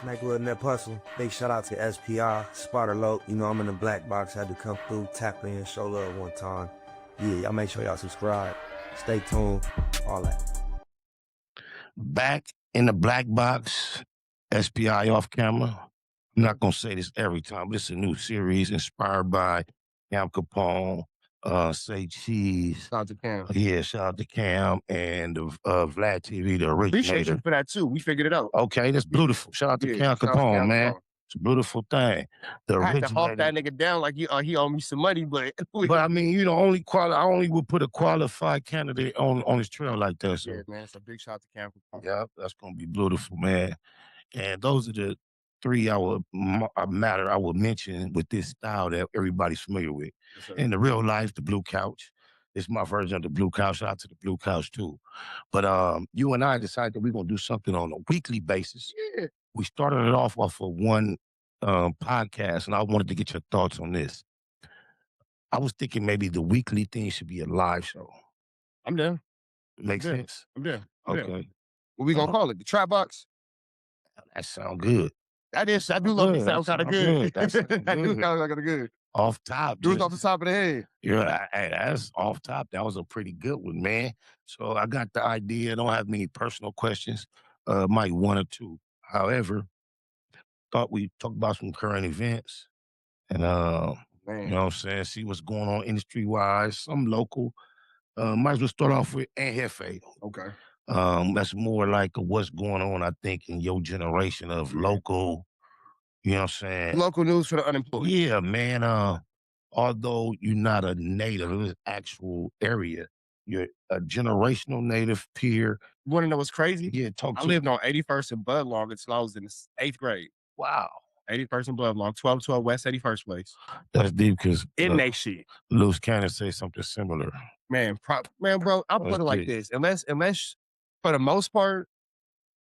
Smack Little Nip Hustle. Big shout out to SPI, Spotter Lope. You know I'm in the black box. Had to come through, tap in, show love one time. Yeah, y'all make sure y'all subscribe. Stay tuned. All that. Back in the black box, SPI off camera. I'm not gonna say this every time, but it's a new series inspired by Cam Capone, Say Cheese. Shout out to Cam. Yeah, shout out to Cam and Vlad TV, the originator. Appreciate you for that too. We figured it out. Okay, that's beautiful. Shout out to Cam Capone, man. It's a beautiful thing. I had to hawk that nigga down like he owed me some money, but I mean, you know, I only would put a qualified candidate on his trail like that. So yeah, man, it's a big shout out to Cam Capone. Yeah, that's gonna be beautiful, man. And those are the three I would mention with this style that everybody's familiar with. Yes, In the real life, the blue couch. It's my version of the blue couch. Shout out to the blue couch too. But you and I decided that we're gonna do something on a weekly basis. Yeah. We started it off of one podcast, and I wanted to get your thoughts on this. I was thinking maybe the weekly thing should be a live show. I'm down. Makes sense? I'm down. Okay. What we gonna call it? The trap box? That sound good. I do love it. Sounds kind of good. That sound I do good. sound kind of good. Off top. Do it off the top of the head. Yeah, hey, that's off top. That was a pretty good one, man. So I got the idea. I don't have many personal questions. Might one or two. However, thought we'd talk about some current events and you know what I'm saying, see what's going on industry-wise, some local. Might as well start off with Jefe. Okay. That's more like what's going on, I think, in your generation of local, you know what I'm saying? Local news for the unemployed. Yeah, man. Although you're not a native of this actual area, you're a generational native peer. You want to know what's crazy? Yeah, I lived on 81st and Budlong until I was in the 8th grade. Wow. 81st and Budlong, 1212 West 81st place. That's deep because In that shit. Loose Cannon say something similar. Man, bro, I'll put it like this. Unless for the most part,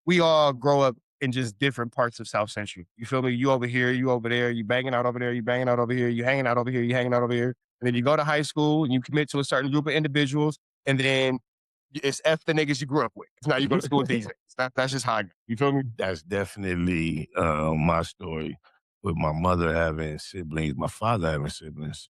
we all grow up in just different parts of South Central. You feel me? You over here, you over there, you banging out over there, you banging out over here, you hanging out over here, you hanging out over here. And then you go to high school and you commit to a certain group of individuals, and then it's F the niggas you grew up with. Now you go to school with these niggas. That's just how I go. You feel me? That's definitely my story with my mother having siblings, my father having siblings.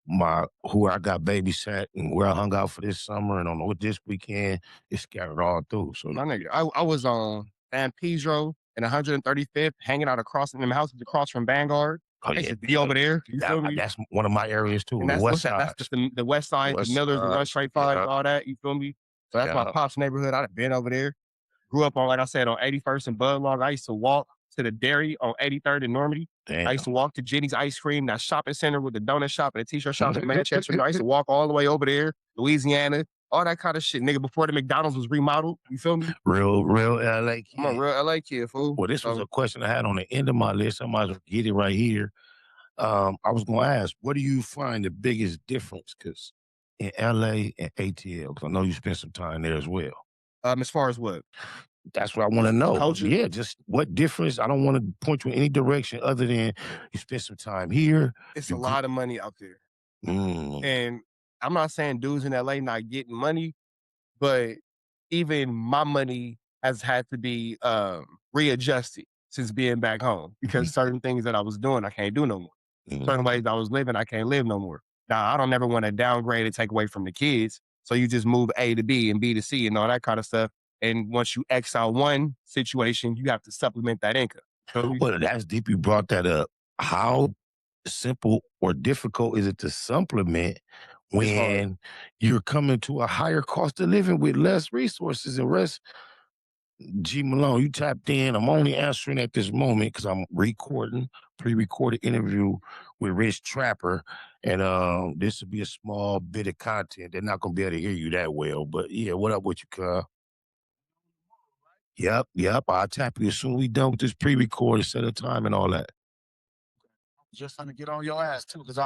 Who I got babysat and where I hung out for this summer and on this weekend, it's scattered all through. So my nigga, I was on San Pedro and 135th, hanging out across in them houses across from Vanguard. Oh, I used to be over there. You feel me? That's one of my areas too. And The west side. That's just the west side, the Millers, the Run Straight Five, all that. You feel me? So that's my pop's neighborhood. I'd have been over there. Grew up on, like I said, on 81st and Budlong. I used to walk to the dairy on 83rd and Normandy. Damn. I used to walk to Jenny's Ice Cream, that shopping center with the donut shop and the t-shirt shop in Manchester. I used to walk all the way over there, Louisiana, all that kind of shit, nigga, before the McDonald's was remodeled. You feel me? Real LA kid. I'm a real LA kid, fool. Well, this was a question I had on the end of my list. I might as well get it right here. I was going to ask, what do you find the biggest difference? Because in LA and ATL, because I know you spent some time there as well. As far as what? That's what I want to know. Culture? Yeah, just what difference? I don't want to point you in any direction other than you spent some time here. It's a lot of money out there. Mm. And I'm not saying dudes in LA not getting money, but even my money has had to be readjusted since being back home because certain things that I was doing, I can't do no more. Certain ways I was living, I can't live no more. Now, I don't ever want to downgrade and take away from the kids. So you just move A to B and B to C and all that kind of stuff. And once you X out one situation, you have to supplement that income. Well, that's deep. You brought that up. How simple or difficult is it to supplement when you're coming to a higher cost of living with less resources and less? G Malone, you tapped in. I'm only answering at this moment because I'm recording, pre-recorded interview with Rich Trapper. And this will be a small bit of content. They're not going to be able to hear you that well. But yeah, what up with you, cuz? Yep. I'll tap you as soon as we done with this pre-recorded set of time and all that. Just trying to get on your ass too, because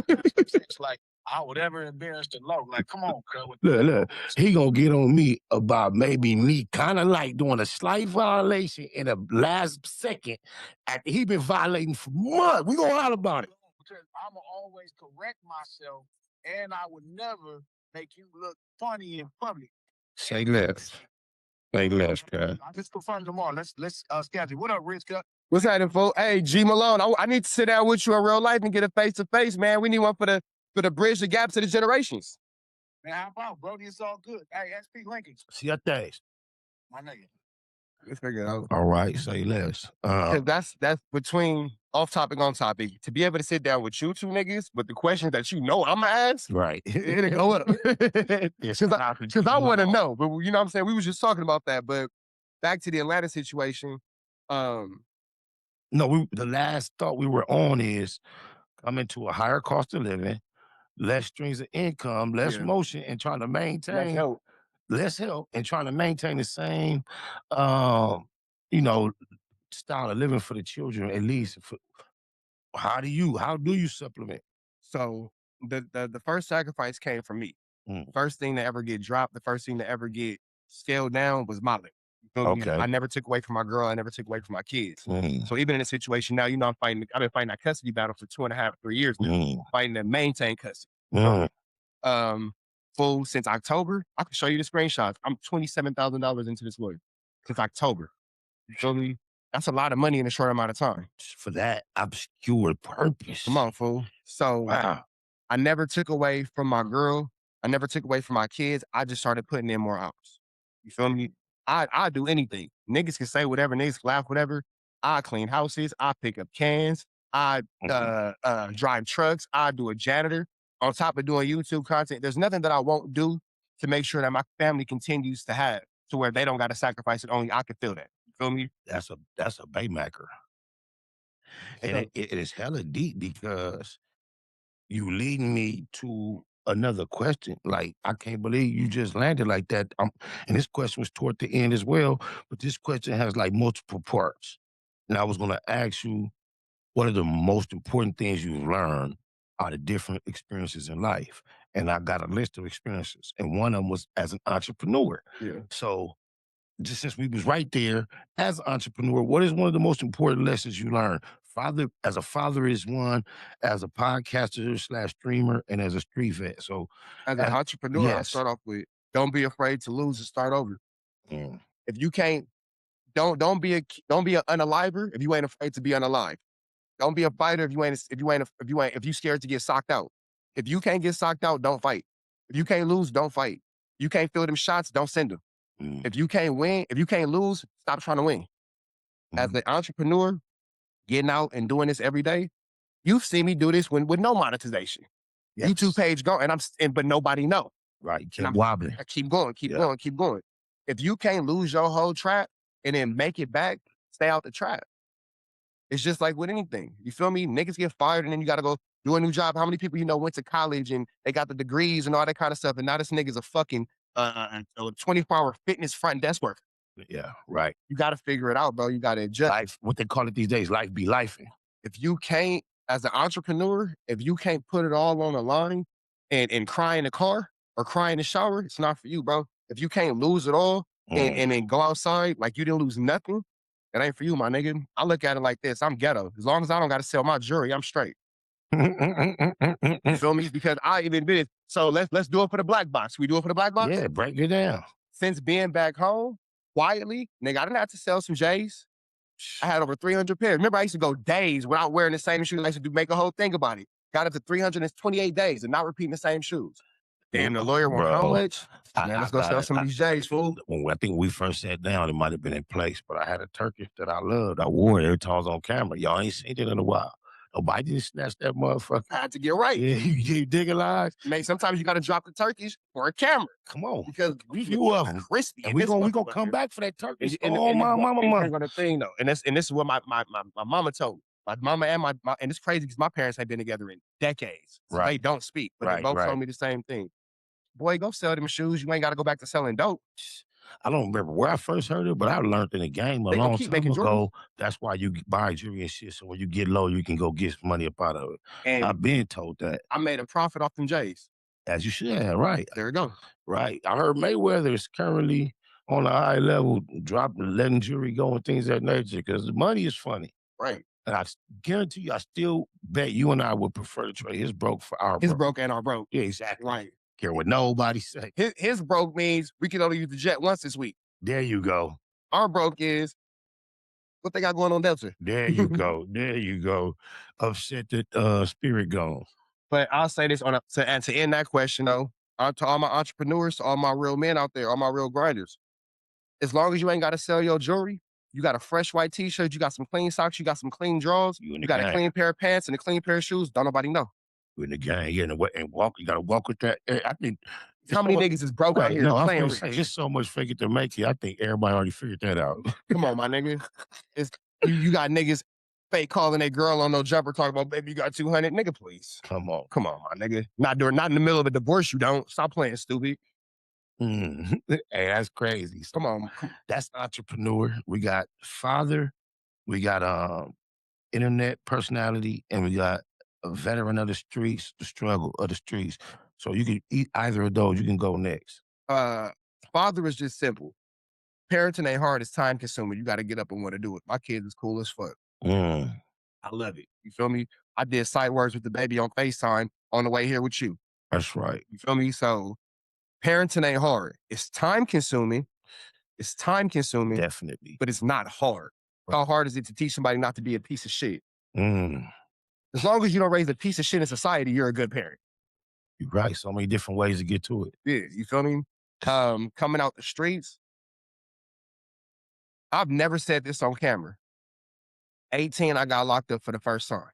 it's like I would ever embarrass the Lord. Like, come on, cuz. Look, he gonna get on me about maybe me kind of like doing a slight violation in the last second after he been violating for months. We gonna holler about it. Because I'ma always correct myself, and I would never make you look funny in public. Say less. Say less, cuz. Let's confirm tomorrow. Let's schedule. What up, Rich? What's happening, folks? Hey, G Malone, I need to sit down with you in real life and get a face-to-face, man. We need one for the bridge the gap to the generations. Man, how about, Brody? It's all good. Hey, SP Lincoln. See your things. My nigga. Let's figure it out. All right, say less. Because that's between off topic, on topic. To be able to sit down with you two niggas, but the questions that I'm gonna ask, Right. it'll go up. Because I want to know. But you know what I'm saying? We was just talking about that. But back to the Atlanta situation. No, the last thought we were on is coming to a higher cost of living, less streams of income, less Yeah. motion, and trying to maintain less help and trying to maintain the same, you know, style of living for the children. At least, how do you supplement? So the first sacrifice came from me. First thing to ever get dropped, the first thing to ever get scaled down was my living. You feel me? Okay. I never took away from my girl. I never took away from my kids. So even in a situation now, I've been fighting that custody battle for 2.5, 3 years now, fighting to maintain custody. Full since October. I can show you the screenshots. I'm $27,000 into this lawyer since October. You feel me? That's a lot of money in a short amount of time. For that obscure purpose. Come on, fool. So wow. I never took away from my girl. I never took away from my kids. I just started putting in more hours. You feel me? I do anything. Niggas can say whatever, niggas can laugh, whatever. I clean houses. I pick up cans. I drive trucks. I do a janitor. On top of doing YouTube content, there's nothing that I won't do to make sure that my family continues to have to where they don't got to sacrifice it. Only I can feel that. You feel me? That's a baymaker. And it is hella deep because you leading me to another question. Like, I can't believe you just landed like that. And this question was toward the end as well, but this question has like multiple parts. And I was going to ask you, what are the most important things you've learned out of different experiences in life? And I got a list of experiences, and one of them was as an entrepreneur. Yeah. So just since we was right there, as an entrepreneur, what is one of the most important lessons you learned? As a father is one, as a podcaster / streamer, and as a street vet. So as an entrepreneur, I start off with, don't be afraid to lose and start over. If you can't, don't be an unaliver if you ain't afraid to be unalive. Don't be a fighter if you scared to get socked out. If you can't get socked out, don't fight. If you can't lose, don't fight. You can't feel them shots, don't send them. If you can't win, if you can't lose, stop trying to win. As an entrepreneur, getting out and doing this every day, you've seen me do this with no monetization. Yes. YouTube page going, but nobody know. Right, keep wobbling. I keep going. If you can't lose your whole trap and then make it back, stay out the trap. It's just like with anything. You feel me? Niggas get fired and then you got to go do a new job. How many people went to college and they got the degrees and all that kind of stuff, and now this nigga's a fucking 24-hour fitness front desk worker. Yeah, right. You got to figure it out, bro. You got to adjust. Life, what they call it these days, life be lifing. If you can't, as an entrepreneur, if you can't put it all on the line and cry in the car or cry in the shower, it's not for you, bro. If you can't lose it all and then go outside like you didn't lose nothing, it ain't for you, my nigga. I look at it like this. I'm ghetto. As long as I don't got to sell my jewelry, I'm straight. You feel me? Because I even did it. So let's do it for the black box. We do it for the black box? Yeah, break it down. Since being back home, quietly, nigga, I didn't have to sell some J's. I had over 300 pairs. Remember, I used to go days without wearing the same shoes. I used to make a whole thing about it. Got up to 328 days and not repeating the same shoes. Damn, the lawyer went, how much? Man, let's go sell some of these J's, fool. I think when we first sat down, it might have been in place, but I had a turkey that I loved. I wore it every time I was on camera. Y'all ain't seen it in a while. Nobody didn't snatch that motherfucker. I had to get right. Yeah, you digging lies? Man, sometimes you got to drop the turkeys for a camera. Come on. Because we few of them. Crispy. And we gonna come back for that turkey. My mama. Thing, though. And this is what my mama told me. My mama and my and it's crazy because my parents ain't been together in decades. So they don't speak, but they both told me the same thing. Boy, go sell them shoes. You ain't got to go back to selling dope. I don't remember where I first heard it, but I learned in the game a long time ago. That's why you buy jewelry and shit. So when you get low, you can go get some money up out of it. And I've been told that. I made a profit off them J's. As you should have, right. There we go. Right. I heard Mayweather is currently on a high level, letting jewelry go and things of that nature because the money is funny. Right. And I guarantee you, I still bet you and I would prefer to trade his broke for our broke. His broke and our broke. Yeah, exactly. Right. Care what nobody say. His broke means we can only use the jet once this week. There you go. Arm broke is what they got going on Delta. There you go. There you go. Upset the spirit gone. But I'll say this to end that question though, to all my entrepreneurs, to all my real men out there, all my real grinders. As long as you ain't got to sell your jewelry, you got a fresh white t-shirt, you got some clean socks, you got some clean drawers, you got a clean pair of pants and a clean pair of shoes, don't nobody know. You in the gang, you walk. You got to walk with that. I think how many niggas is broke out here playing rich? It's so much fake it to make it. I think everybody already figured that out. Come on, my nigga. You got niggas fake calling a girl on no jumper talking about, baby, you got 200. Nigga, please. Come on, my nigga. Not in the middle of a divorce, you don't. Stop playing stupid. Hey, that's crazy. Come on. That's entrepreneur. We got father. We got internet personality, and we got a veteran of the streets, the struggle of the streets. So you can eat either of those. You can go next. Father is just simple. Parenting ain't hard. It's time consuming. You got to get up and want to do it. My kids is cool as fuck. I love it. You feel me? I did sight words with the baby on FaceTime on the way here with you. That's right. You feel me? So parenting ain't hard. It's time consuming. Definitely. But it's not hard. Right. How hard is it to teach somebody not to be a piece of shit? As long as you don't raise a piece of shit in society, you're a good parent. You're right. So many different ways to get to it. Yeah, you feel me? Coming out the streets, I've never said this on camera. 18, I got locked up for the first time.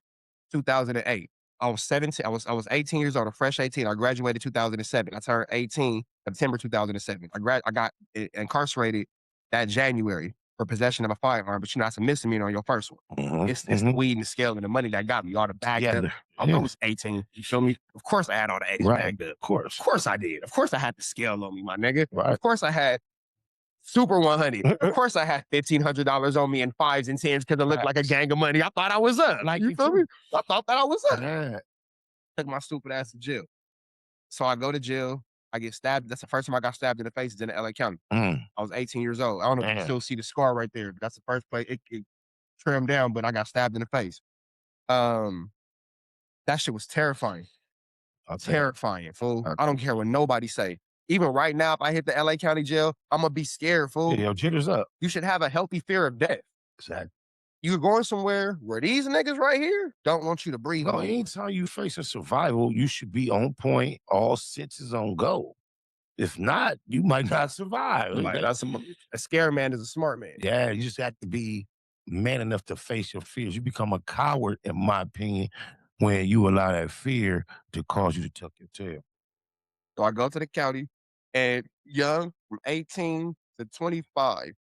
2008. I was 17. I was 18 years old, a fresh 18. I graduated 2007. I turned 18 September 2007. I got incarcerated that January for possession of a firearm, but that's a misdemeanor on your first one. It's the weed and the scale and the money that got me all the bagged up. I was 18. You feel me? Of course I had all the eggs bagged up. Of course I did. Of course I had the scale on me, my nigga. Right. Of course I had Super 100. Of course I had $1,500 on me in 5s and 10s because it looked like a gang of money. I thought I was up. Like, you feel me? I thought that I was up. Took my stupid ass to jail. So I go to jail. I get stabbed. That's the first time I got stabbed in the face is in LA County. I was 18 years old. I don't know if you still see the scar right there. That's the first place. It trimmed down, but I got stabbed in the face. That shit was terrifying. Terrifying, fool. I don't care what nobody say. Even right now, if I hit the LA County jail, I'm going to be scared, fool. Yeah, jitters up. You should have a healthy fear of death. Exactly. You're going somewhere where these niggas right here don't want you to breathe. No, anytime you facing survival, you should be on point, all senses on go. If not, you might not survive. Like, a scared man is a smart man. Yeah, you just have to be man enough to face your fears. You become a coward, in my opinion, when you allow that fear to cause you to tuck your tail. So I go to the county, and young, from 18 to 25,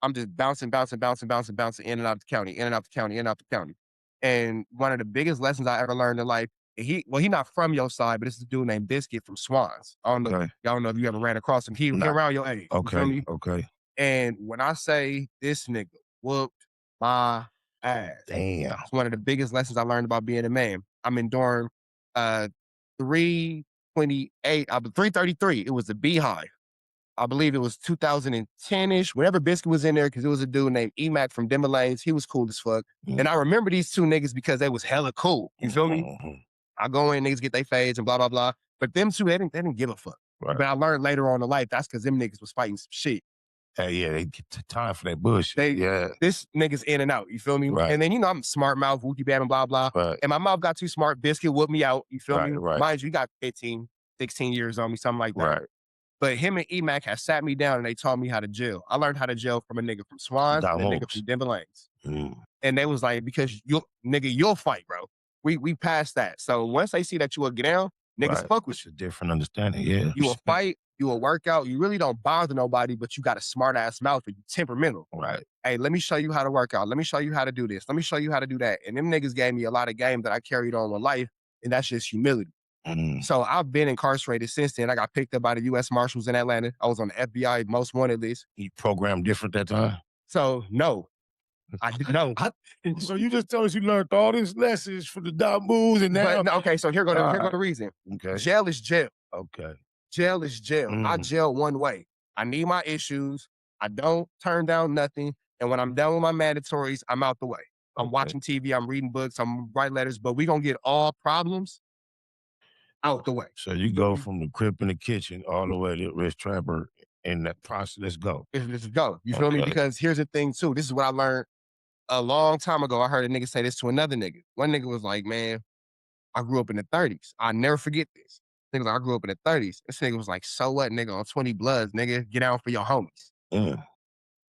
I'm just bouncing in and out the county, And one of the biggest lessons I ever learned in life, he not from your side, but it's a dude named Biscuit from Swans. I don't know. Y'all don't know if you ever ran across him. He around your age. Okay. And when I say this nigga whooped my ass. Damn. It's one of the biggest lessons I learned about being a man. I'm in dorm 328, 333. It was a Beehive. I believe it was 2010-ish, whenever Biscuit was in there, because it was a dude named E-Mac from Denver Lanes. He was cool as fuck. And I remember these two niggas because they was hella cool. You feel me? I go in, niggas get their fades and blah, blah, blah. But them two, they didn't give a fuck. Right. But I learned later on in life, that's because them niggas was fighting some shit. Yeah, they get time for that bullshit. This nigga's in and out, you feel me? Right. And then, I'm smart mouth, wookie bam, and blah, blah. Right. And my mouth got too smart. Biscuit whooped me out, you feel me? Right. Mind you, he got 15, 16 years on me, something like that. Right. But him and E-Mac had sat me down and they taught me how to jail. I learned how to jail from a nigga from Swans and a nigga from Denver Lanes. And they was like, because you'll fight, bro. We passed that. So once they see that you will get down, niggas fuck with you. It's a different understanding, yeah. You will fight, you will work out. You really don't bother nobody, but you got a smart ass mouth and you temperamental. Right. Hey, let me show you how to work out. Let me show you how to do this. Let me show you how to do that. And them niggas gave me a lot of game that I carried on with life. And that's just humility. So I've been incarcerated since then. I got picked up by the U.S. Marshals in Atlanta. I was on the FBI most wanted list. You programmed different that time? So no, I didn't know. So you just told us you learned all these lessons from the dog moves and now. Okay, so here go the reason. Okay. Jail is jail. Okay. Jail is jail. I jail one way. I need my issues. I don't turn down nothing. And when I'm done with my mandatories, I'm out the way. I'm watching TV. I'm reading books. I'm writing letters. But we gonna get all problems out the way. So you go from the crib in the kitchen all the way to Rich Trapper in that process. Let's go. Let's go. You feel me? Okay. Because here's the thing too. This is what I learned a long time ago. I heard a nigga say this to another nigga. One nigga was like, man, I grew up in the 30s. I never forget this. Nigga, like, I grew up in the 30s. This nigga was like, so what, nigga, on 20 Bloods, nigga, get out for your homies.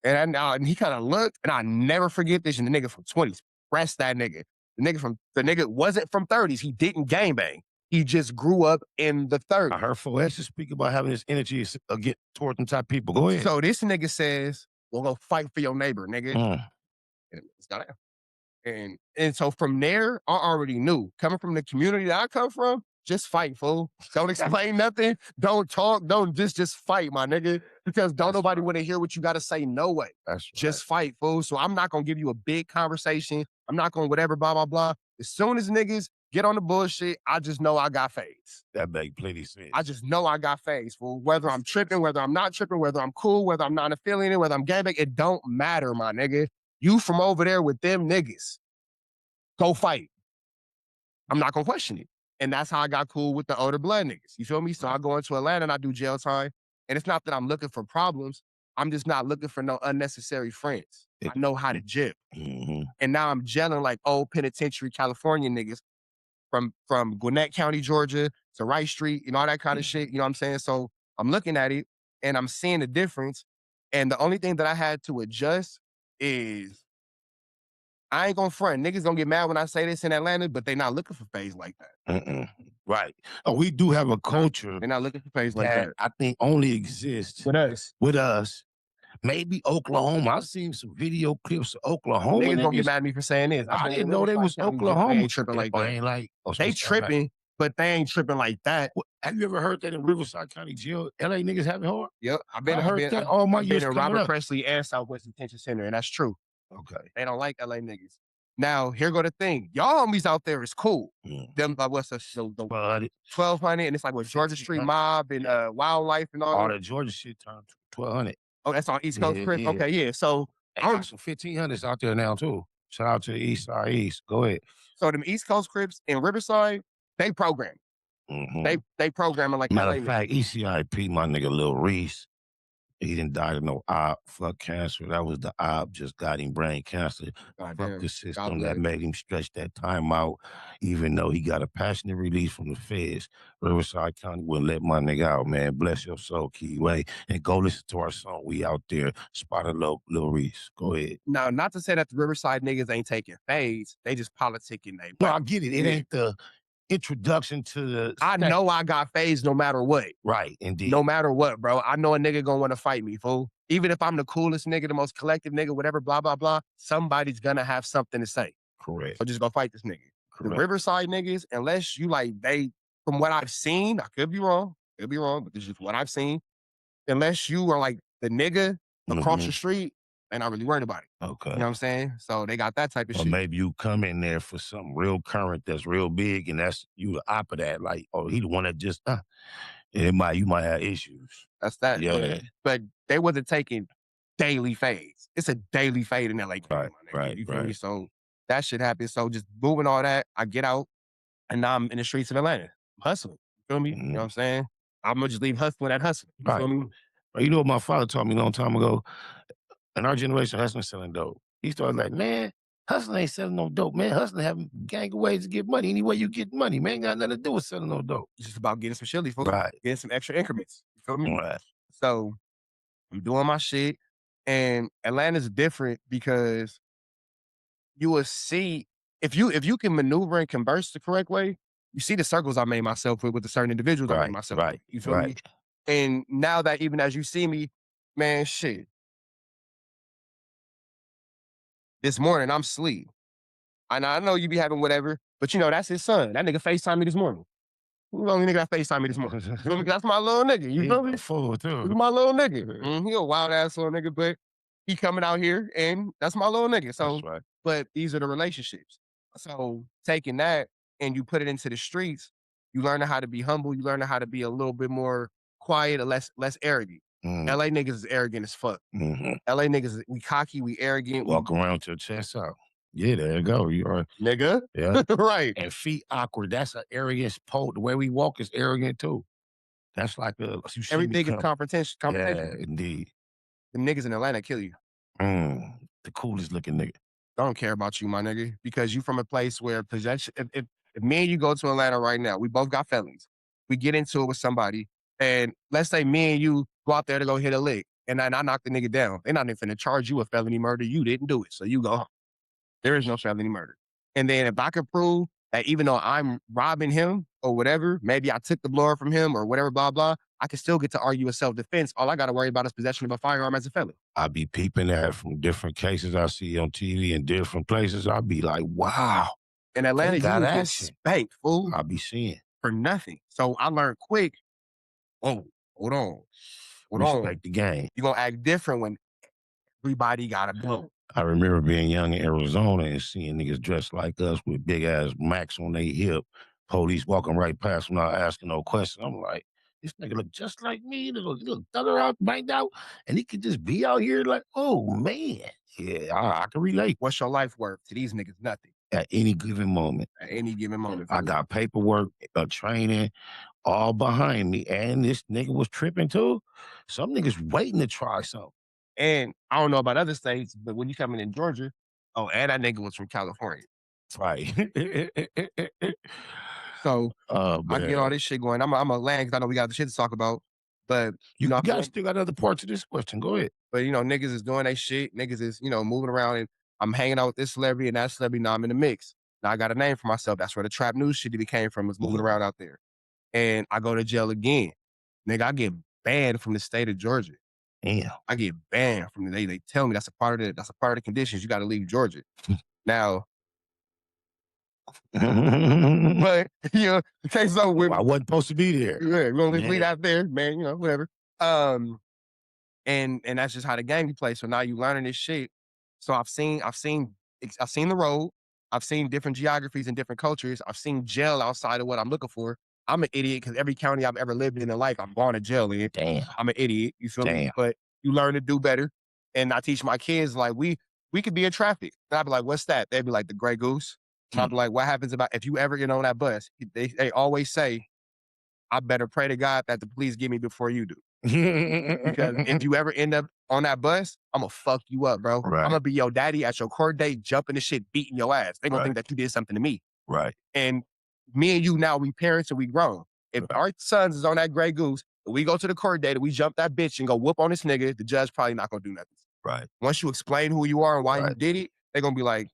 And he kind of looked, and I never forget this. And the nigga from 20s, pressed that nigga. The nigga wasn't from 30s. He didn't gangbang. He just grew up in the 30s. I heard Foes speak about having this energy get toward them type people. Go ahead. So this nigga says, we'll go fight for your neighbor, nigga. And it's got out. And so from there, I already knew. Coming from the community that I come from, just fight, fool. Don't explain nothing. Don't talk. Don't just fight, my nigga. Because don't nobody want to hear what you got to say. No way. That's right. Just fight, fool. So I'm not going to give you a big conversation. I'm not going to whatever, blah, blah, blah. As soon as niggas get on the bullshit, I just know I got phase. That make plenty sense. I just know I got phase, fool. Whether I'm tripping, whether I'm not tripping, whether I'm cool, whether I'm not affiliated, whether I'm gangbang, it don't matter, my nigga. You from over there with them niggas. Go fight. I'm not going to question it. And that's how I got cool with the older blood niggas. You feel me? So I go into Atlanta and I do jail time. And it's not that I'm looking for problems. I'm just not looking for no unnecessary friends. I know how to jail. And now I'm gelling like old penitentiary California niggas from Gwinnett County, Georgia to Rice Street, you know, all that kind of shit. You know what I'm saying? So I'm looking at it and I'm seeing the difference. And the only thing that I had to adjust is I ain't gonna front. Niggas gonna get mad when I say this in Atlanta, but they not looking for phase like that. Right. Oh, we do have a culture. They're not looking for phase like that. I think only exists With us. Maybe Oklahoma. I've seen some video clips of Oklahoma. Niggas gonna get mad at me for saying this. I didn't know they was Oklahoma. They ain't tripping like that. They tripping, but they ain't tripping like that. Have you ever heard that in Riverside County Jail? LA niggas having hard? Yep. I've heard that all my years in coming Robert up. Presley and Southwest Detention Center, and that's true. Okay. They don't like LA niggas. Now, here go the thing. Y'all homies out there is cool. Them, what's the 1200, and it's like what Georgia Street Mob and Wildlife and all that Georgia shit turned 1200. Oh, that's on East Coast, Chris? Yeah. Okay, yeah. So I got some 1500s out there now too. Shout out to the East Side East. Go ahead. So them East Coast Crips in Riverside, they program. They programming like matter of fact, ECIP, my nigga Lil Reese, he didn't die of no op, fuck cancer. That was the op, just got him brain cancer. Fuck the system that made him stretch that time out, even though he got a passionate release from the feds. Riverside County wouldn't let my nigga out, man. Bless your soul, Keyway. And go listen to our song, We Out There, Spotted Lil Reese. Go ahead. Now, not to say that the Riverside niggas ain't taking phase, they just politicking. No, I get it. It ain't the introduction to the... I know I got phase no matter what. Right, indeed. No matter what, bro. I know a nigga gonna want to fight me, fool. Even if I'm the coolest nigga, the most collective nigga, whatever, blah, blah, blah, somebody's gonna have something to say. Correct. So just go fight this nigga. Correct. The Riverside niggas, unless you like, from what I've seen, I could be wrong, but this is just what I've seen. Unless you are like the nigga across the street, they're not really worried about it. Okay. You know what I'm saying? So they got that type of shit. Or maybe you come in there for something real current that's real big, and that's you the op of that. Like, oh, he the one that just, you might have issues. That's that. Yeah. But they wasn't taking daily fades. It's a daily fade in LA. Right. You feel me? So that shit happens. So just moving all that, I get out, and now I'm in the streets of Atlanta. I'm hustling. You feel me? You know what I'm saying? I'm gonna just leave hustling at hustling. You feel me? But you know what my father taught me a long time ago? In our generation, hustling selling dope. He started like, man, hustling ain't selling no dope, man. Hustling having gang of ways to get money. Any way you get money, man, got nothing to do with selling no dope. It's just about getting some chili, food. Right. Getting some extra increments. You feel me? Right. So I'm doing my shit. And Atlanta's different because you will see, if you can maneuver and converse the correct way, you see the circles I made myself with the certain individuals I made myself with. You feel me? And now that even as you see me, man, shit. This morning, I'm asleep. I know you be having whatever, but you know, that's his son. That nigga FaceTime me this morning. Who's the only nigga that FaceTime me this morning? That's my little nigga. You feel me? Fool too. He's my little nigga. He a wild ass little nigga, but he coming out here and that's my little nigga. So, but these are the relationships. So taking that and you put it into the streets, you learn how to be humble. You learn how to be a little bit more quiet or less arrogant. LA niggas is arrogant as fuck. LA niggas, we cocky, we arrogant. Walk around with your chest out. Yeah, there you go. You are nigga. Yeah. Right. And feet awkward. That's an arrogance pole. The way we walk is arrogant too. That's like you see me Everything is come. competition. Yeah, indeed. The niggas in Atlanta kill you. The coolest looking nigga. I don't care about you, my nigga, because you from a place where possession. If me and you go to Atlanta right now, we both got felonies. We get into it with somebody, and let's say me and you go out there to go hit a lick, and I knock the nigga down. They're not even finna charge you a felony murder. You didn't do it, so you go home. There is no felony murder. And then if I could prove that even though I'm robbing him or whatever, maybe I took the blower from him or whatever, blah, blah, I can still get to argue with self-defense. All I got to worry about is possession of a firearm as a felon. I be peeping that from different cases I see on TV in different places. I be like, wow. In Atlanta, they you got will get action. spanked, fool, I be seeing. for nothing. So I learned quick, oh, hold on. Respect the game. You're going to act different when everybody got a gun. I remember being young in Arizona and seeing niggas dressed like us with big ass Macs on their hip, police walking right past without asking no questions. I'm like, this nigga look just like me, little thugger out, banged out, and he could just be out here like, oh man. Yeah, I can relate. What's your life worth to these niggas? Nothing. At any given moment. At any given moment. I got paperwork, training, all behind me, and this nigga was tripping too. Some niggas waiting to try something. And I don't know about other states, but when you coming in Georgia, oh, and that nigga was from California. Right. So I get all this shit going. I'm a land because I know we got the shit to talk about. But you know, guys still got other parts of this question. Go ahead. But you know, niggas is doing their shit. Niggas is, you know, moving around and I'm hanging out with this celebrity and that celebrity. Now I'm in the mix. Now I got a name for myself. That's where the trap news shit came from, was moving around out there. And I go to jail again. Nigga, I get banned from the state of Georgia. Damn. I get banned from they tell me that's a part of the conditions. You got to leave Georgia. Now, but you know, the case over with. I wasn't supposed to be there. Yeah, we're gonna leave out there, man. You know, whatever. And that's just how the game you play. So now you learning this shit. So I've seen the road. I've seen different geographies and different cultures. I've seen jail outside of what I'm looking for. I'm an idiot because every county I've ever lived in life, I'm gone to jail in. Damn. I'm an idiot. You feel me? But you learn to do better. And I teach my kids, like, we could be in traffic. And I'd be like, what's that? They'd be like, the Grey Goose. And I'd be like, what happens if you ever get on that bus? They always say, I better pray to God that the police get me before you do. Because if you ever end up on that bus, I'm gonna fuck you up, bro. Right. I'm gonna be your daddy at your court date, jumping the shit, beating your ass. They gonna think that you did something to me. Right. And me and you now, we parents and we grown. If our sons is on that Grey Goose, and we go to the court date and we jump that bitch and go whoop on this nigga, the judge probably not gonna do nothing. Right. Once you explain who you are and why you did it, they're gonna be like,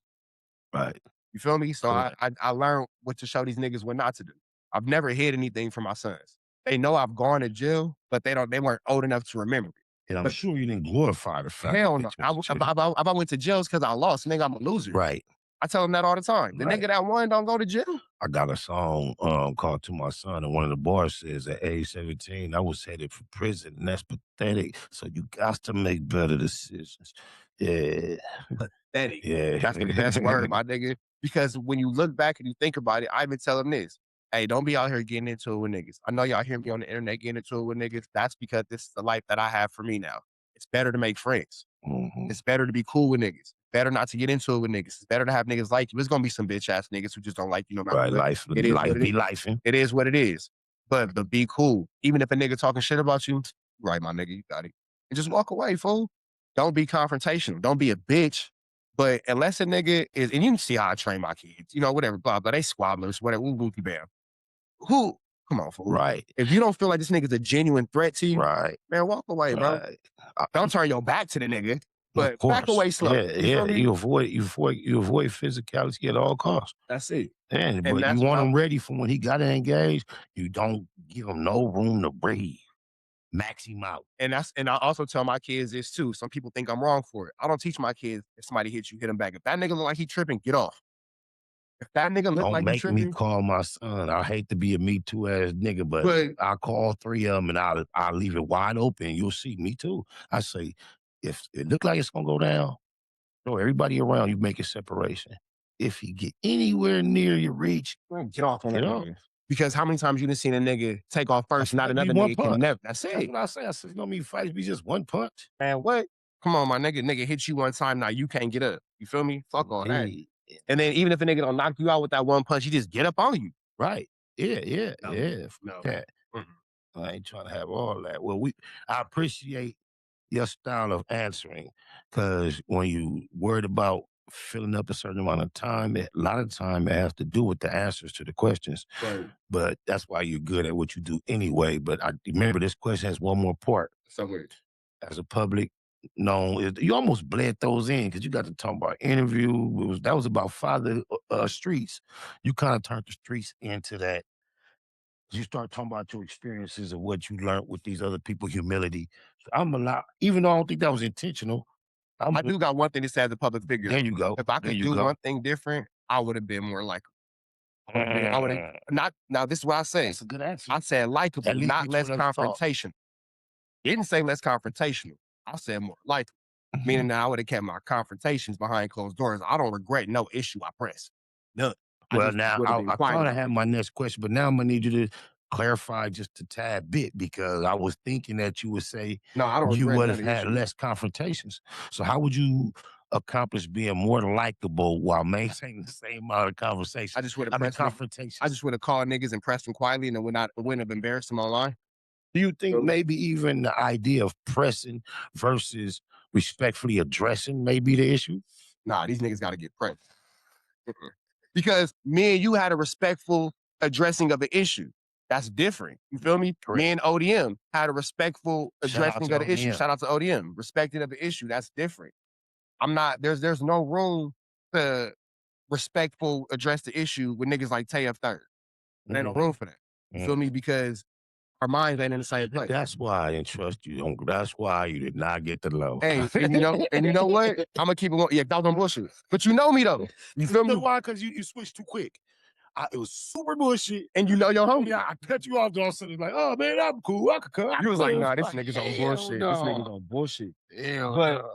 right. You feel me? So I learned what to show these niggas what not to do. I've never hid anything from my sons. They know I've gone to jail, but they weren't old enough to remember it. And I'm sure you didn't glorify the fact. Hell no. If I went to jail, it's because I lost. Nigga, I'm a loser. Right. I tell them that all the time. The nigga that won don't go to jail. I got a song called To My Son, and one of the bars says, at age 17, I was headed for prison, and that's pathetic. So you got to make better decisions. Yeah. Pathetic. Yeah. That's the best word, my nigga. Because when you look back and you think about it, I even tell them this. Hey, don't be out here getting into it with niggas. I know y'all hear me on the internet getting into it with niggas. That's because this is the life that I have for me now. It's better to make friends. Mm-hmm. It's better to be cool with niggas. Better not to get into it with niggas. It's better to have niggas like you. There's gonna be some bitch ass niggas who just don't like you no matter what. Life be lifing. It is what it is. But be cool. Even if a nigga talking shit about you, right, my nigga, you got it. And just walk away, fool. Don't be confrontational. Don't be a bitch. But unless a nigga is, and you can see how I train my kids, you know, whatever, blah, blah, they squabblers, whatever, bam. Who? Come on, fool. Right. If you don't feel like this nigga's a genuine threat to you, man, walk away, bro. Right. Don't turn your back to the nigga, but back away slow. Yeah. You avoid physicality at all costs. That's it. Yeah, but you want him ready for when he got to engage. You don't give him no room to breathe. Max him out. And I also tell my kids this too. Some people think I'm wrong for it. I don't teach my kids, if somebody hits you, hit him back. If that nigga look like he tripping, get off. If that nigga look like he tripping. Don't make me call my son. I hate to be a Me Too ass nigga, but I'll call 3 of them and I'll leave it wide open. You'll see me too. I say, if it look like it's gonna go down, throw everybody around you, make a separation. If he get anywhere near your reach, get off on that. Because how many times you done seen a nigga take off first, not another nigga can never. That's it. That's what I say. I said, it's gonna be fights, be just one punch. Man, what? Come on, my nigga. Nigga hit you one time, now you can't get up. You feel me? Fuck all that. And then even if a nigga don't knock you out with that one punch, he just get up on you. Right. Yeah. No. That. I ain't trying to have all that. Well, I appreciate your style of answering because when you worried about filling up a certain amount of time, a lot of time it has to do with the answers to the questions. Right. But that's why you're good at what you do anyway. But I remember this question has one more part. Somewhere. As a public known, you almost bled those in because you got to talk about interview. That was about streets. You kind of turned the streets into that. You start talking about your experiences of what you learned with these other people, humility. So I'm a lot, even though I don't think that was intentional. I do got one thing to say as a public figure. There you go. If I could do one thing different, I would have been more likable. I would have not. Now this is what I say. That's a good answer. I said likable, not less confrontational. Didn't say less confrontational. I said more likable. Meaning that I would have kept my confrontations behind closed doors. I don't regret no issue I press. None. Well, now I thought I had my next question, but now I'm gonna need you to clarify just a tad bit because I was thinking that you would say No, I don't you regret would none have of the had issues. less confrontations. So how would you accomplish being more likable while maintaining the same amount of conversation? I just would have confrontations. I just would have called niggas and pressed them quietly, and it wouldn't have embarrassed them online. Do you think maybe even the idea of pressing versus respectfully addressing may be the issue? Nah, these niggas got to get pressed. Because me and you had a respectful addressing of the issue. That's different. You feel me? Correct. Me and ODM had a respectful addressing of the issue. ODM. Shout out to ODM. Respecting of the issue. That's different. I'm not, there's no room to respectful address the issue with niggas like Tay F3rd. There ain't no room for that. You feel me? Because our minds ain't in the same place. That's why I didn't trust you, Uncle. That's why you did not get the low. Hey, and you know what? I'm gonna keep it going. Yeah, that was on bullshit. But you know me though. You feel me? Why? Because you switched too quick. It was super bullshit. And you know your homie. Yeah, I cut you off on something like, oh man, I'm cool. I could cut. You was like, nah, this nigga's on bullshit. No. This nigga's on bullshit. Hell But no.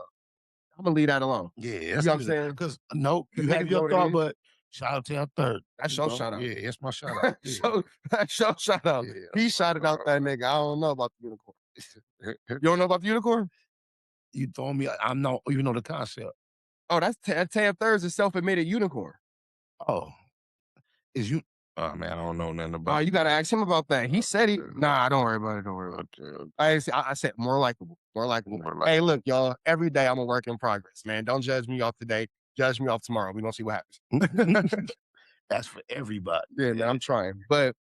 I'm gonna leave that alone. Yeah, You that's know what I'm saying? Because no, you Niggas have know your what it thought, is. but shout out to our third. That's your shout out. Yeah, that's my shout out. Yeah. So that's your shout out. Yeah. He shouted out that nigga. I don't know about the unicorn. You don't know about the unicorn? You told me I'm not even know the concept. Oh, that's Tay F3rd is a self-admitted unicorn. Oh, is you? Oh man, I don't know nothing about. Oh, you gotta ask him about that. He said he. Nah, don't worry about it. Don't worry about it. I said more likable. More likable. Hey, look, y'all. Every day I'm a work in progress, man. Don't judge me off today. Judge me off tomorrow. We gonna see what happens. That's for everybody. Yeah, man. I'm trying, but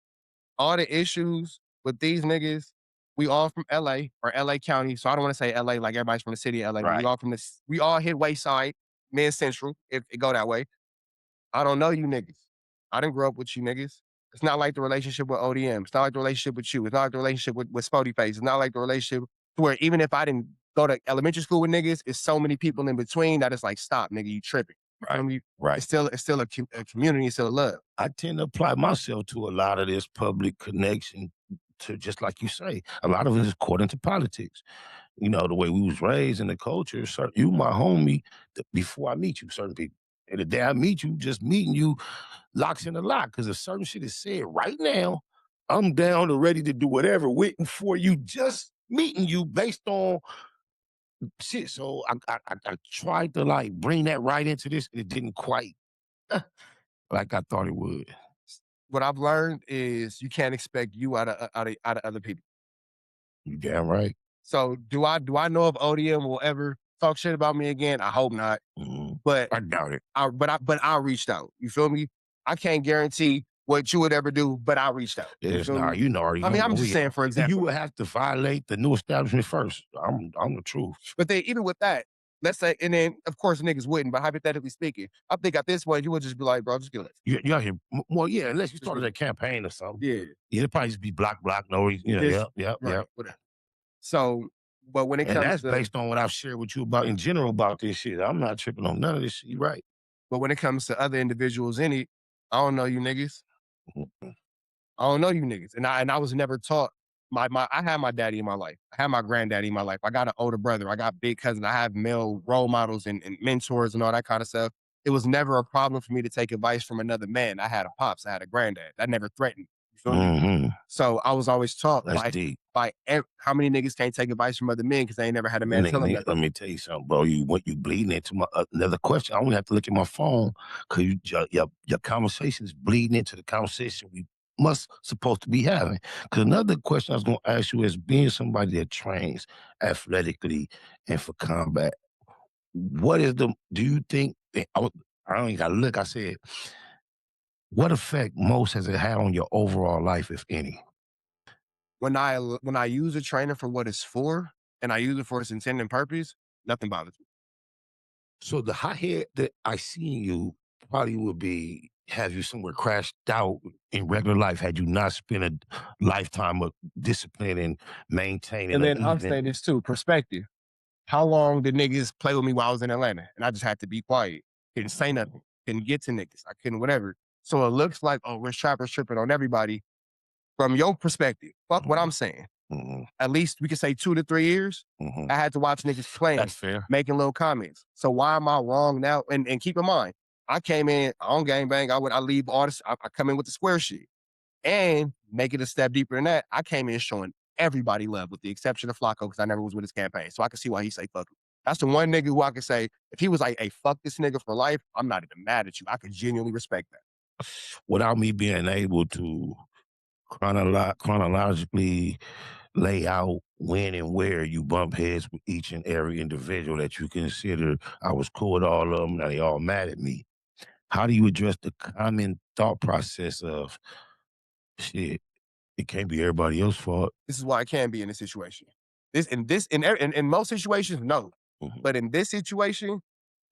all the issues with these niggas, we all from LA or LA County. So I don't want to say LA like everybody's from the city of LA. But Right. we all hit Wayside, Mid Central, if it go that way. I don't know you niggas. I didn't grow up with you niggas. It's not like the relationship with ODM. It's not like the relationship with you. It's not like the relationship with Spody Face. It's not like the relationship to where even if I didn't go to elementary school with niggas, it's so many people in between that it's like, stop, nigga, you tripping. Right. I mean, Right. It's still a community, it's still a love. I tend to apply myself to a lot of this public connection to just like you say, a lot of it is according to politics. You know, the way we was raised in the culture, you my homie before I meet you, certain people. And the day I meet you, just meeting you locks in a lot. Because if certain shit is said right now, I'm down and ready to do whatever, waiting for you, just meeting you based on shit. So I tried to like bring that right into this, and it didn't quite like I thought it would. What I've learned is you can't expect you out of other people. You damn right. So do I know if ODM will ever talk shit about me again? I hope not. But I doubt it. But I reached out. You feel me? I can't guarantee what you would ever do, but I reached out. It's not, you know already. I mean, I'm just saying, for example. You would have to violate the new establishment first. I'm the truth. But then even with that, let's say, and then of course niggas wouldn't, but hypothetically speaking, I think at this point you would just be like, bro, just get it. You're here. Well, yeah, unless you started a campaign or something. Yeah. It'd probably just be block, no reason. Yeah, Right, whatever. So, but when it comes that's to, based on what I've shared with you about in general about this shit. I'm not tripping on none of this shit. You're right. But when it comes to other individuals in it, I don't know you niggas. I don't know you niggas. And I was never taught. I had my daddy in my life. I had my granddaddy in my life. I got an older brother. I got big cousins. I have male role models and mentors and all that kind of stuff. It was never a problem for me to take advice from another man. I had a pops. I had a granddad. That never threatened. You feel me? So I was always taught by how many niggas can't take advice from other men because they ain't never had a man tell them that. Let me tell you something, bro. You bleeding into my another question. I only have to look at my phone because your conversation is bleeding into the conversation we must supposed to be having. Because another question I was going to ask you is, being somebody that trains athletically and for combat, what is the, do you think, I don't even got to look, I said, what effect most has it had on your overall life, if any? When I use a trainer for what it's for, and I use it for its intended purpose, nothing bothers me. So the hot head that I see in you probably would be, have you somewhere crashed out in regular life had you not spent a lifetime of discipline and maintaining And an then I'll even. say this too, perspective. How long did niggas play with me while I was in Atlanta? And I just had to be quiet. Couldn't say nothing. Couldn't get to niggas. I couldn't whatever. So it looks like, oh, we're trappers tripping on everybody. From your perspective, fuck what I'm saying. At least we could say 2 to 3 years. I had to watch niggas playing, That's fair. making little comments. So why am I wrong now? And keep in mind, I came in on gangbang. I leave artists. I come in with the square shit. And make it a step deeper than that, I came in showing everybody love, with the exception of Flacco, because I never was with his campaign. So I can see why he say fuck him. That's the one nigga who I could say, if he was like, hey, fuck this nigga for life, I'm not even mad at you. I could genuinely respect that. Without me being able to chronologically lay out when and where you bump heads with each and every individual that you consider, I was cool with all of them, now they all mad at me. How do you address the common thought process of, shit, it can't be everybody else's fault? This is why I can be in this situation. In most situations, no. But in this situation,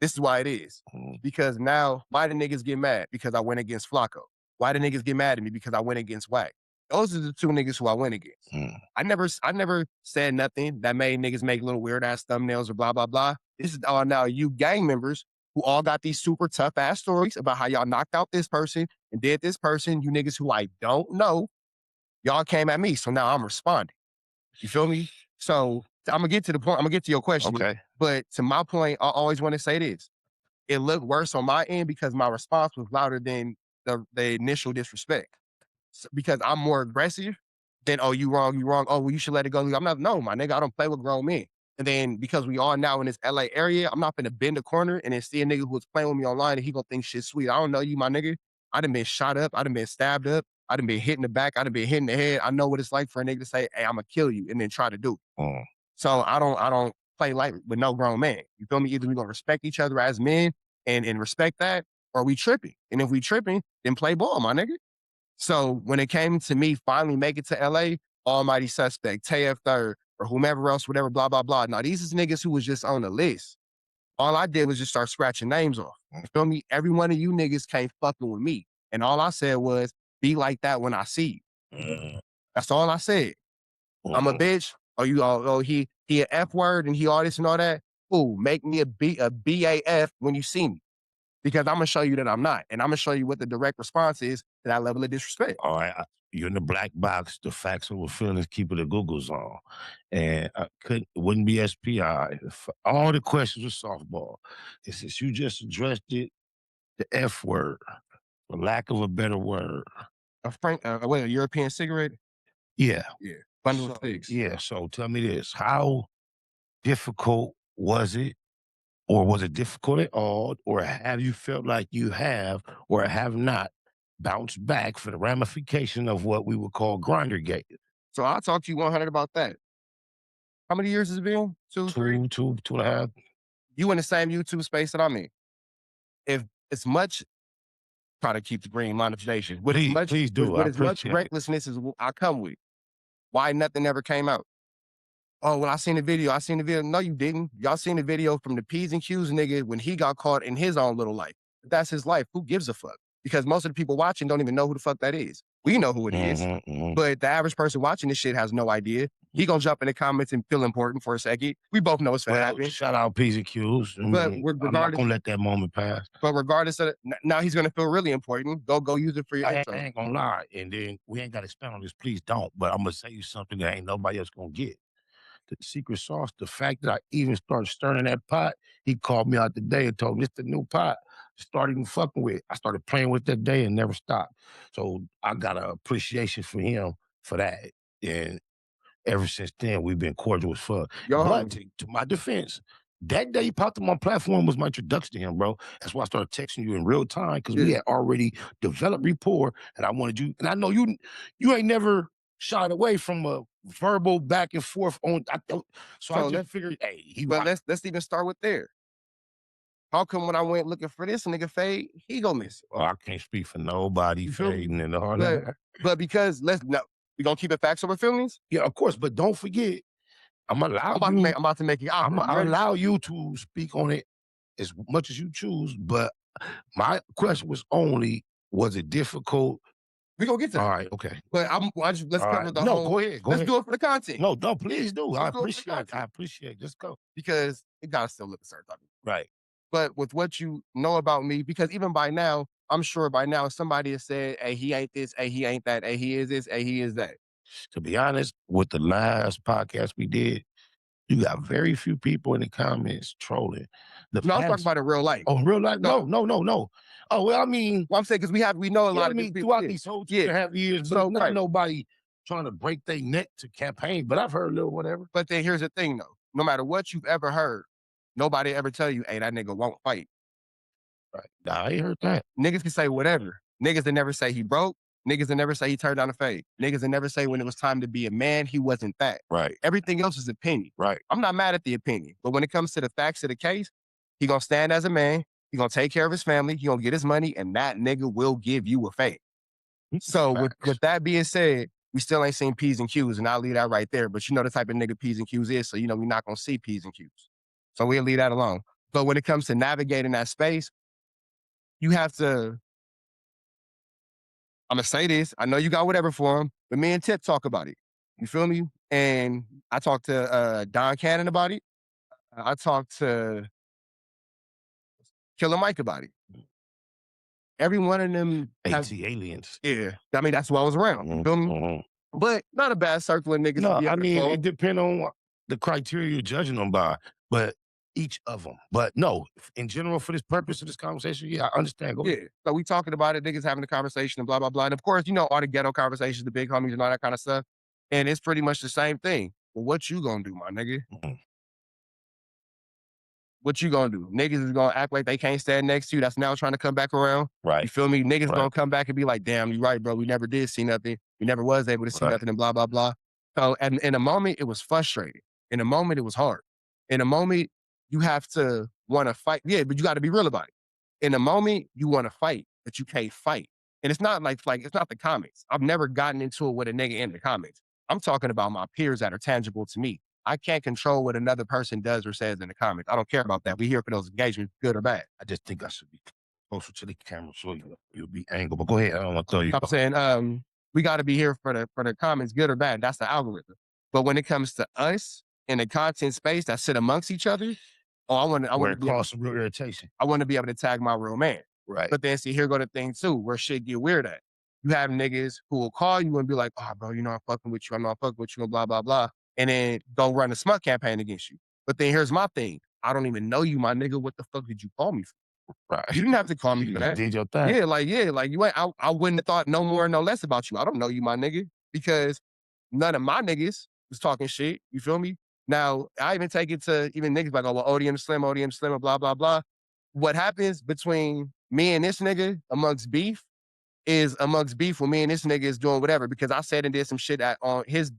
this is why it is. Because now, why the niggas get mad? Because I went against Flacco. Why the niggas get mad at me? Because I went against Wack. Those are the two niggas who I went against. I never said nothing that made niggas make little weird ass thumbnails or blah, blah, blah. This is all now you gang members who all got these super tough ass stories about how y'all knocked out this person and did this person. You niggas who I don't know, y'all came at me. So now I'm responding. You feel me? So I'm gonna get to the point. I'm gonna get to your question. Okay. But to my point, I always want to say this. It looked worse on my end because my response was louder than the initial disrespect. Because I'm more aggressive than, oh, you wrong, you wrong. Oh, well, you should let it go. I'm not, no, my nigga, I don't play with grown men. And then because we all now in this LA area, I'm not gonna bend a corner and then see a nigga who was playing with me online and he gonna think shit sweet. I don't know you, my nigga. I done been shot up. I done been stabbed up. I done been hit in the back. I done been hit in the head. I know what it's like for a nigga to say, hey, I'm gonna kill you, and then try to do it. So I don't play like with no grown man. You feel me? Either we gonna respect each other as men and respect that, or we tripping. And if we tripping, then play ball, my nigga. So when it came to me finally make it to LA, Almighty Suspect, TF Third, or whomever else, whatever, blah, blah, blah. Now, these is niggas who was just on the list. All I did was just start scratching names off. You feel me? Every one of you niggas came fucking with me. And all I said was, be like that when I see you. That's all I said. I'm a bitch. He an F word and he all this and all that. Ooh, make me a BAF when you see me. Because I'm gonna show you that I'm not. And I'm gonna show you what the direct response is to that level of disrespect. All right, you're in the black box. The facts over feelings, keep it a Google's on, and it wouldn't be SPI. If all the questions were softball. And since you just addressed it, the F word, for lack of a better word. A European cigarette? Yeah. Yeah. Bundle of sticks. Yeah. So tell me this: how difficult was it? Or was it difficult at all? Or have you felt like you have or have not bounced back for the ramification of what we would call Grindergate? So I'll talk to you 100 about that. How many years has it been? Two Two and a half. You in the same YouTube space that I'm in. If it's much, try to keep the green monetization. Please do. With I as much appreciate it. recklessness as I come with, why nothing ever came out? Oh, well, I seen the video. No, you didn't. Y'all seen the video from the P's and Q's nigga when he got caught in his own little life. If that's his life, who gives a fuck? Because most of the people watching don't even know who the fuck that is. We know who it is. But the average person watching this shit has no idea. He gonna jump in the comments and feel important for a second. We both know it's gonna happen. Shout out P's and Q's. But I'm not gonna let that moment pass. But regardless of now he's gonna feel really important. Go use it for your I ain't gonna lie. And then we ain't gotta expand on this, please don't. But I'm gonna say you something that ain't nobody else gonna get. The secret sauce, the fact that I even started stirring that pot, he called me out today and told me, it's the new pot. Started even fucking with it. I started playing with that day and never stopped. So I got an appreciation for him for that. And ever since then, we've been cordial as fuck. But to my defense, that day he popped up on my platform was my introduction to him, bro. That's why I started texting you in real time because we had already developed rapport, and I wanted you. And I know you ain't never shied away from a verbal back and forth on. So I just figured, hey, let's even start with there. How come when I went looking for this nigga Fade, he go missing? Oh, I can't speak for nobody fading and all that. But because we gonna keep it facts over feelings? Yeah, of course. But don't forget, I'm about to make it awkward. I'll allow you to speak on it as much as you choose. But my question was only, was it difficult? We gonna get to that. All right, okay. But let's cover the whole. Go ahead. Let's do it for the content. No, please do. I appreciate. Just go. Because it gotta still look a certain type. Right. But with what you know about me, because even by now, I'm sure by now somebody has said, hey, he ain't this, hey, he ain't that, hey, he is this, hey, he is that. To be honest, with the last podcast we did, you got very few people in the comments trolling. I'm talking about in real life. Oh, real life? No. Oh, well, I mean, I'm saying because we know a lot of people throughout these whole 2.5 years, but not nobody trying to break their neck to campaign. But I've heard a little whatever. But then here's the thing, though. No matter what you've ever heard, nobody ever tell you, hey, that nigga won't fight. Right. Nah, I ain't heard that. Niggas can say whatever. Niggas that never say he broke. Niggas that never say he turned down a fade. Niggas that never say when it was time to be a man, he wasn't that. Right. Everything else is opinion. Right. I'm not mad at the opinion. But when it comes to the facts of the case, he gonna stand as a man. He gonna take care of his family. He gonna get his money. And that nigga will give you a fade. So with that being said, we still ain't seen P's and Q's. And I'll leave that right there. But you know the type of nigga P's and Q's is. So you know we're not gonna see P's and Q's. So we'll leave that alone. But when it comes to navigating that space, you have to, I'm gonna say this. I know you got whatever for him, but me and Tip talk about it. You feel me? And I talked to Don Cannon about it. I talked to Killer Mike about it. Every one of them aliens. Yeah. I mean, that's why I was around. You feel me? But not a bad circle of niggas. No, I mean, it depends on the criteria you're judging them by, but each of them. But no, in general, for this purpose of this conversation, yeah, I understand. Go ahead. So we talking about it, niggas having the conversation and blah, blah, blah. And of course, you know, all the ghetto conversations, the big homies and all that kind of stuff. And it's pretty much the same thing. Well, what you gonna do, my nigga? What you gonna do? Niggas is gonna act like they can't stand next to you. That's now trying to come back around. Right. You feel me? Niggas gonna come back and be like, damn, you right, bro. We never did see nothing. We never was able to see nothing and blah, blah, blah. So and in a moment, it was frustrating. In a moment, it was hard. In a moment, you have to want to fight. Yeah, but you got to be real about it. In a moment, you want to fight, but you can't fight. And it's not like it's not the comments. I've never gotten into it with a nigga in the comments. I'm talking about my peers that are tangible to me. I can't control what another person does or says in the comments. I don't care about that. We here for those engagements, good or bad. I just think I should be closer to the camera so you'll be angled. But go ahead. I don't want to tell you. I'm saying we got to be here for the comments, good or bad. That's the algorithm. But when it comes to us in the content space that sit amongst each other, I want to cause some real irritation. I want to be able to tag my real man. Right. But then see, here go the thing too, where shit get weird at. You have niggas who will call you and be like, oh, bro, you know, I'm fucking with you. I'm not fucking with you, blah, blah, blah. And then go run a smut campaign against you. But then here's my thing. I don't even know you, my nigga. What the fuck did you call me for? Right. You didn't have to call me for that. Did your thing. Yeah, like you ain't, I wouldn't have thought no more, no less about you. I don't know you, my nigga, because none of my niggas was talking shit. You feel me? Now, I even take it to even niggas like, oh, well, ODM Slim, and blah, blah, blah. What happens between me and this nigga amongst beef when me and this nigga is doing whatever, because I said and did some shit on his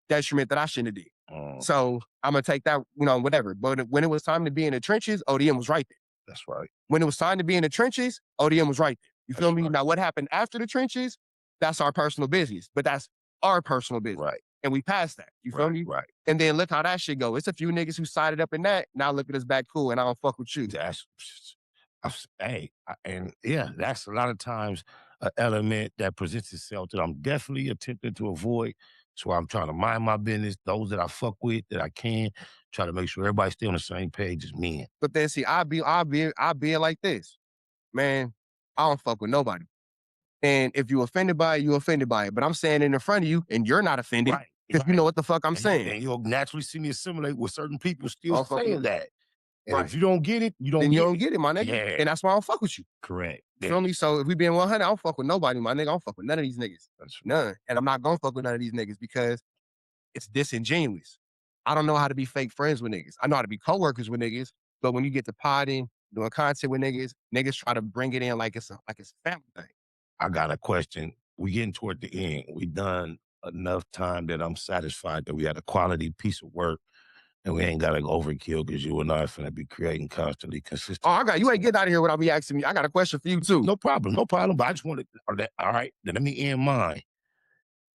detriment that I shouldn't have did. So I'm going to take that, you know, whatever. But when it was time to be in the trenches, ODM was right there. That's right. When it was time to be in the trenches, ODM was right there. You feel me? Right. Now, what happened after the trenches, that's our personal business. But that's our personal business. Right. And we passed that. You feel me? Right. And then look how that shit go. It's a few niggas who sided up in that. Now look at us back cool and I don't fuck with you. That's a lot of times an element that presents itself that I'm definitely attempting to avoid. So I'm trying to mind my business. Those that I fuck with, that I can, try to make sure everybody's still on the same page as me. But then see, I'll be like this. Man, I don't fuck with nobody. And if you offended by it, you offended by it. But I'm saying it in front of you and you're not offended. Right. Because you know what the fuck I'm saying. And you'll naturally see me assimilate with certain people still saying that. And right. If you don't get it, you don't get it, my nigga. Yeah. And that's why I don't fuck with you. Correct. You feel me? So if we being 100, I don't fuck with nobody, my nigga. I don't fuck with none of these niggas. That's none. And I'm not gonna fuck with none of these niggas because it's disingenuous. I don't know how to be fake friends with niggas. I know how to be coworkers with niggas, but when you get to potting, doing content with niggas, niggas try to bring it in like it's a family thing. I got a question. We getting toward the end. We done enough time that I'm satisfied that we had a quality piece of work and we ain't got to overkill because you and I are finna be creating constantly consistent. Oh, you ain't getting out of here without me asking me. I got a question for you too. No problem, no problem. But I just wanted, all right, then let me end mine.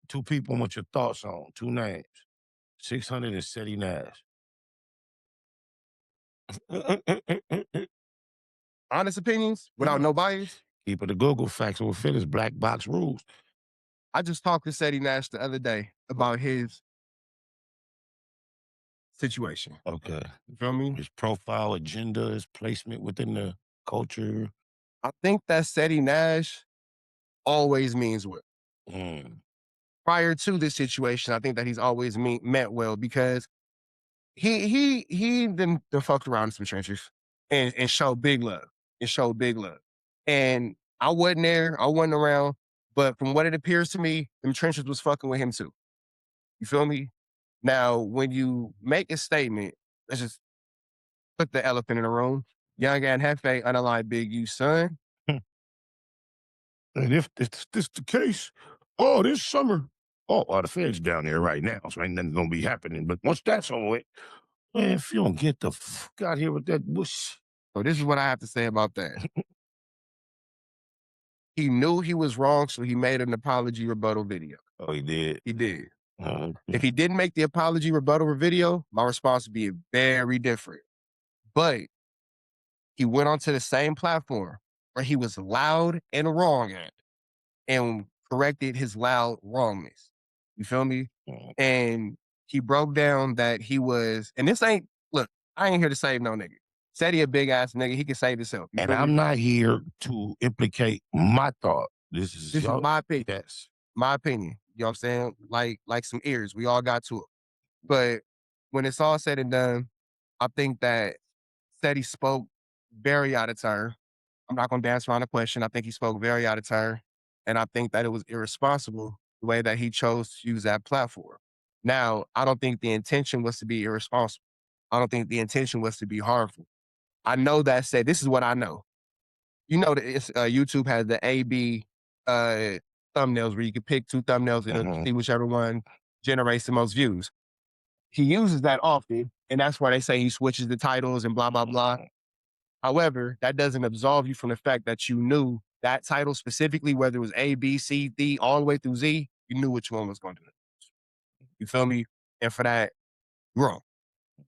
Two people I want your thoughts on, two names. 600 and Ceddy Nash. Honest opinions without no bias. Keep it a Google, facts over feelings, black box rules. I just talked to Ceddy Nash the other day about his situation. Okay. You feel me? His profile, agenda, his placement within the culture. I think that Ceddy Nash always means well. Prior to this situation, I think that he's always meant well because he then fucked around in some trenches and showed big love. And showed big love. And I wasn't there, I wasn't around, but from what it appears to me, them trenches was fucking with him too. You feel me? Now, when you make a statement, let's just put the elephant in the room. Young and Hefe, unaligned Big U, son. And if this the case, this summer, the feds down there right now, so ain't nothing gonna be happening. But once that's over with, man, if you don't get the fuck out here with that bush. So this is what I have to say about that. He knew he was wrong, so he made an apology rebuttal video. Oh, he did? He did. If he didn't make the apology rebuttal video, my response would be very different. But he went onto the same platform where he was loud and wrong at and corrected his loud wrongness. You feel me? And he broke down that he was, and this ain't, look, I ain't here to save no nigga. Ceddy a big ass nigga, he can save himself. And I'm not here to implicate my thought. This is my opinion. Yes. My opinion. You know what I'm saying? Like some ears. We all got to it. But when it's all said and done, I think that Ceddy spoke very out of turn. I'm not going to dance around the question. I think he spoke very out of turn. And I think that it was irresponsible the way that he chose to use that platform. Now, I don't think the intention was to be irresponsible. I don't think the intention was to be harmful. I know that said, this is what I know. You know that YouTube has the A/B thumbnails where you can pick two thumbnails and see whichever one generates the most views. He uses that often, and that's why they say he switches the titles and blah, blah, blah. However, that doesn't absolve you from the fact that you knew that title specifically, whether it was A, B, C, D, all the way through Z, you knew which one was going to do. You feel me? And for that, you're wrong.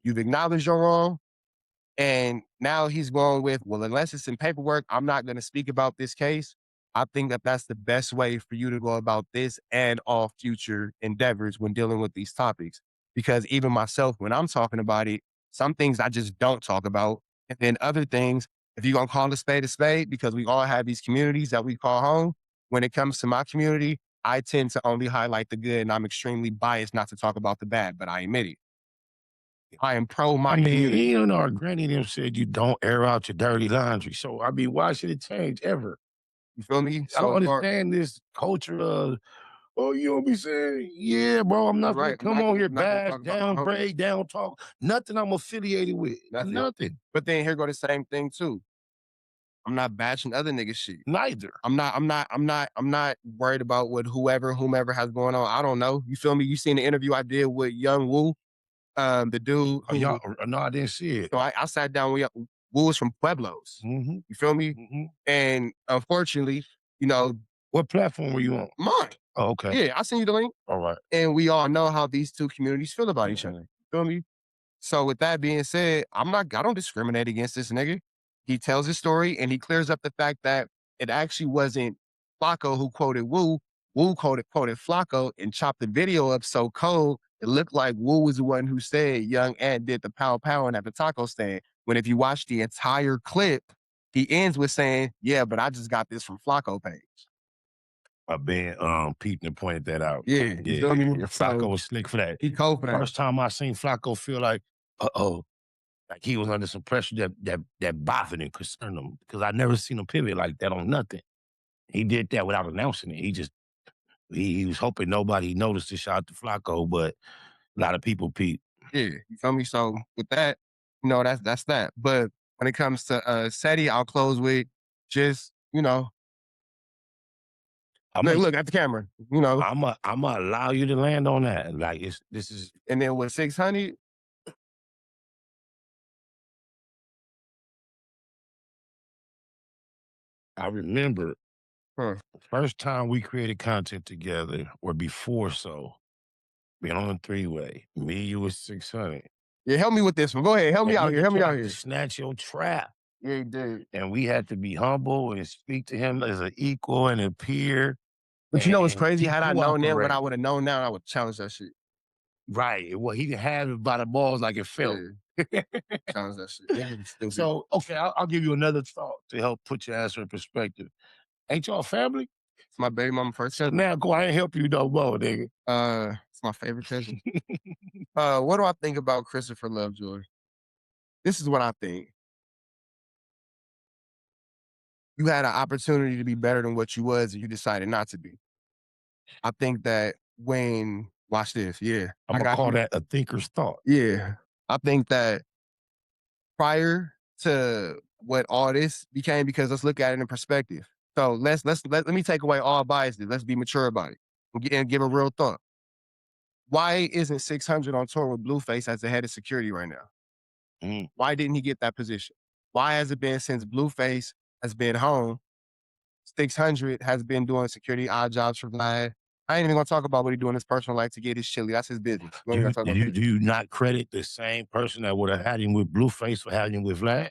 You've acknowledged you're wrong. And now he's going with, well, unless it's in paperwork, I'm not going to speak about this case. I think that that's the best way for you to go about this and all future endeavors when dealing with these topics. Because even myself, when I'm talking about it, some things I just don't talk about. And then other things, if you're going to call a spade, because we all have these communities that we call home, when it comes to my community, I tend to only highlight the good, and I'm extremely biased not to talk about the bad, but I admit it. I am pro my community. You know, our granny them said you don't air out your dirty laundry. So, I mean, why should it change ever? You feel me? I don't understand this culture of, you don't be saying, yeah, bro, I'm not going to come on here, bash, downgrade, down talk. Nothing I'm affiliated with. Nothing. But then here go the same thing too. I'm not bashing other niggas shit. Neither. I'm not worried about what whomever has going on. I don't know. You feel me? You seen the interview I did with Young Woo, the dude. No, I didn't see it. So I sat down with Woo was from Pueblos. You feel me? And unfortunately, you know. What platform were you on? Mine. Oh, okay. Yeah, I'll send you the link. All right. And we all know how these two communities feel about each other. Feel me? So with that being said, I don't discriminate against this nigga. He tells his story and he clears up the fact that it actually wasn't Flacco who quoted Woo. Woo quoted Flacco and chopped the video up so cold, it looked like Woo was the one who said Young Ant did the pow powing at the taco stand. When if you watch the entire clip, he ends with saying, yeah, but I just got this from Flacco page. Ben Pete and pointed that out. Yeah. Flacco was slick for that. He cold for that. First time I seen Flacco feel like, like he was under some pressure that bothered and concerned him, because I never seen him pivot like that on nothing. He did that without announcing it. He was hoping nobody noticed the shot to Flacco, but a lot of people peeped. Yeah, you feel me? So with that, that's that. But when it comes to Ceddy, I'll close with just, I'm gonna look at the camera, I'm gonna allow you to land on that. Like this is and then with 600, I remember huh. the first time we created content together, or before so, being on a three-way. Me, you was 600. Yeah, help me with this one. Go ahead, help me That out here. nigga Help me out tried to here. snatch your trap. Yeah, he did. And we had to be humble and speak to him as an equal and a peer But you know what's and crazy? he Had I known then what I cooperate. would have known now, I would challenge that shit. Right. Well, he didn't have it by the balls like it felt. Yeah, challenge that shit. Yeah, it's stupid. So, okay, I'll give you another thought to help put your answer in perspective. Ain't y'all family? It's my baby mama first cousin. Now go ahead and help you no more, nigga. It's my favorite cousin. What do I think about Christopher Lovejoy? This is what I think. You had an opportunity to be better than what you was, and you decided not to be. I think that watch this, yeah. I'm I gonna got call you. that a thinker's thought. Yeah. I think that prior to what all this became, because let's look at it in perspective. So let me take away all biases. Let's be mature about it and give a real thought. Why isn't 600 on tour with Blueface as the head of security right now? Mm. Why didn't he get that position? Why has it been since Blueface has been home? 600 has been doing security odd jobs for Vlad. I ain't even gonna talk about what he do in his personal life to get his chili. That's his business. We ain't gonna talk about that. Do you not credit the same person that would have had him with Blueface for having him with Vlad?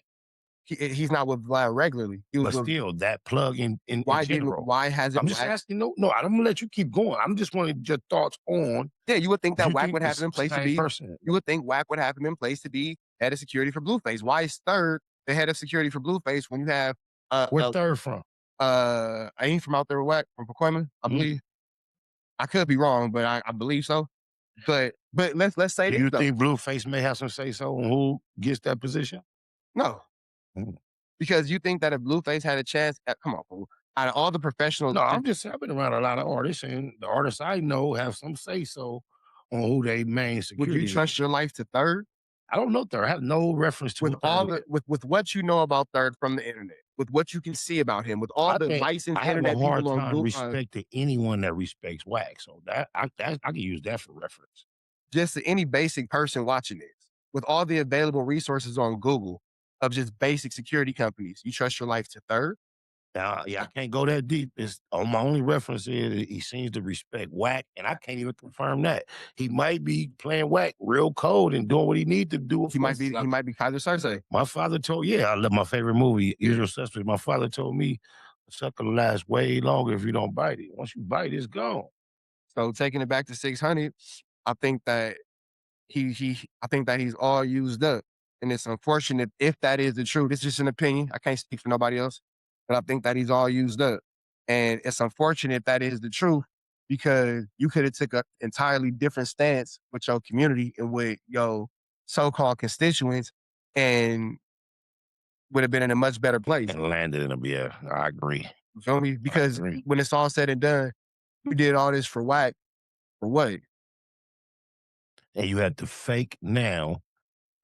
He's not with Vlad regularly. He was But with, still, that plug in general. why hasn't I'm just Wack? asking. No, I'm gonna let you keep going. I'm just wanting your thoughts on. Yeah, you would think Do that you Wack think would have it's him in place to same be. person? You would think Wack would have him in place to be head of security for Blueface. Why is third the head of security for Blueface when you have Where third from? I ain't from out there with Wack from Pacoima, I believe. I could be wrong, but I believe so. But let's say Do this you though. think Blueface may have some say so on who gets that position? No. Mm. Because you think that if Blueface had a chance, come on, fool. Out of all the professionals, No, I've been around a lot of artists, and the artists I know have some say so on who they main would security. you trust your life to third? I don't know third. I have no reference to With who all third the with what you know about third from the internet, with what you can see about him, with all I the think licensed I have a internet hard people on time Google, respecting anyone that respects wax. So I can use that for reference. just to any basic person watching this, with all the available resources on Google of just basic security companies, you trust your life to third? Now, yeah, I can't go that deep. It's my only reference is he seems to respect whack, and I can't even confirm that. He might be playing whack real cold and doing what he needs to do. He might be Kaiser Cersei. My father told, I love my favorite movie, Usual Suspects. My father told me, a sucker will last way longer if you don't bite it. Once you bite it, it's gone. So taking it back to 600, I think that I think that he's all used up. And it's unfortunate if that is the truth. It's just an opinion. I can't speak for nobody else. But I think that he's all used up. And it's unfortunate if that is the truth, because you could have took an entirely different stance with your community and with your so-called constituents and would have been in a much better place. And landed in a, yeah, I agree. You feel me? Because when it's all said and done, you did all this for whack. For what? And you had to fake now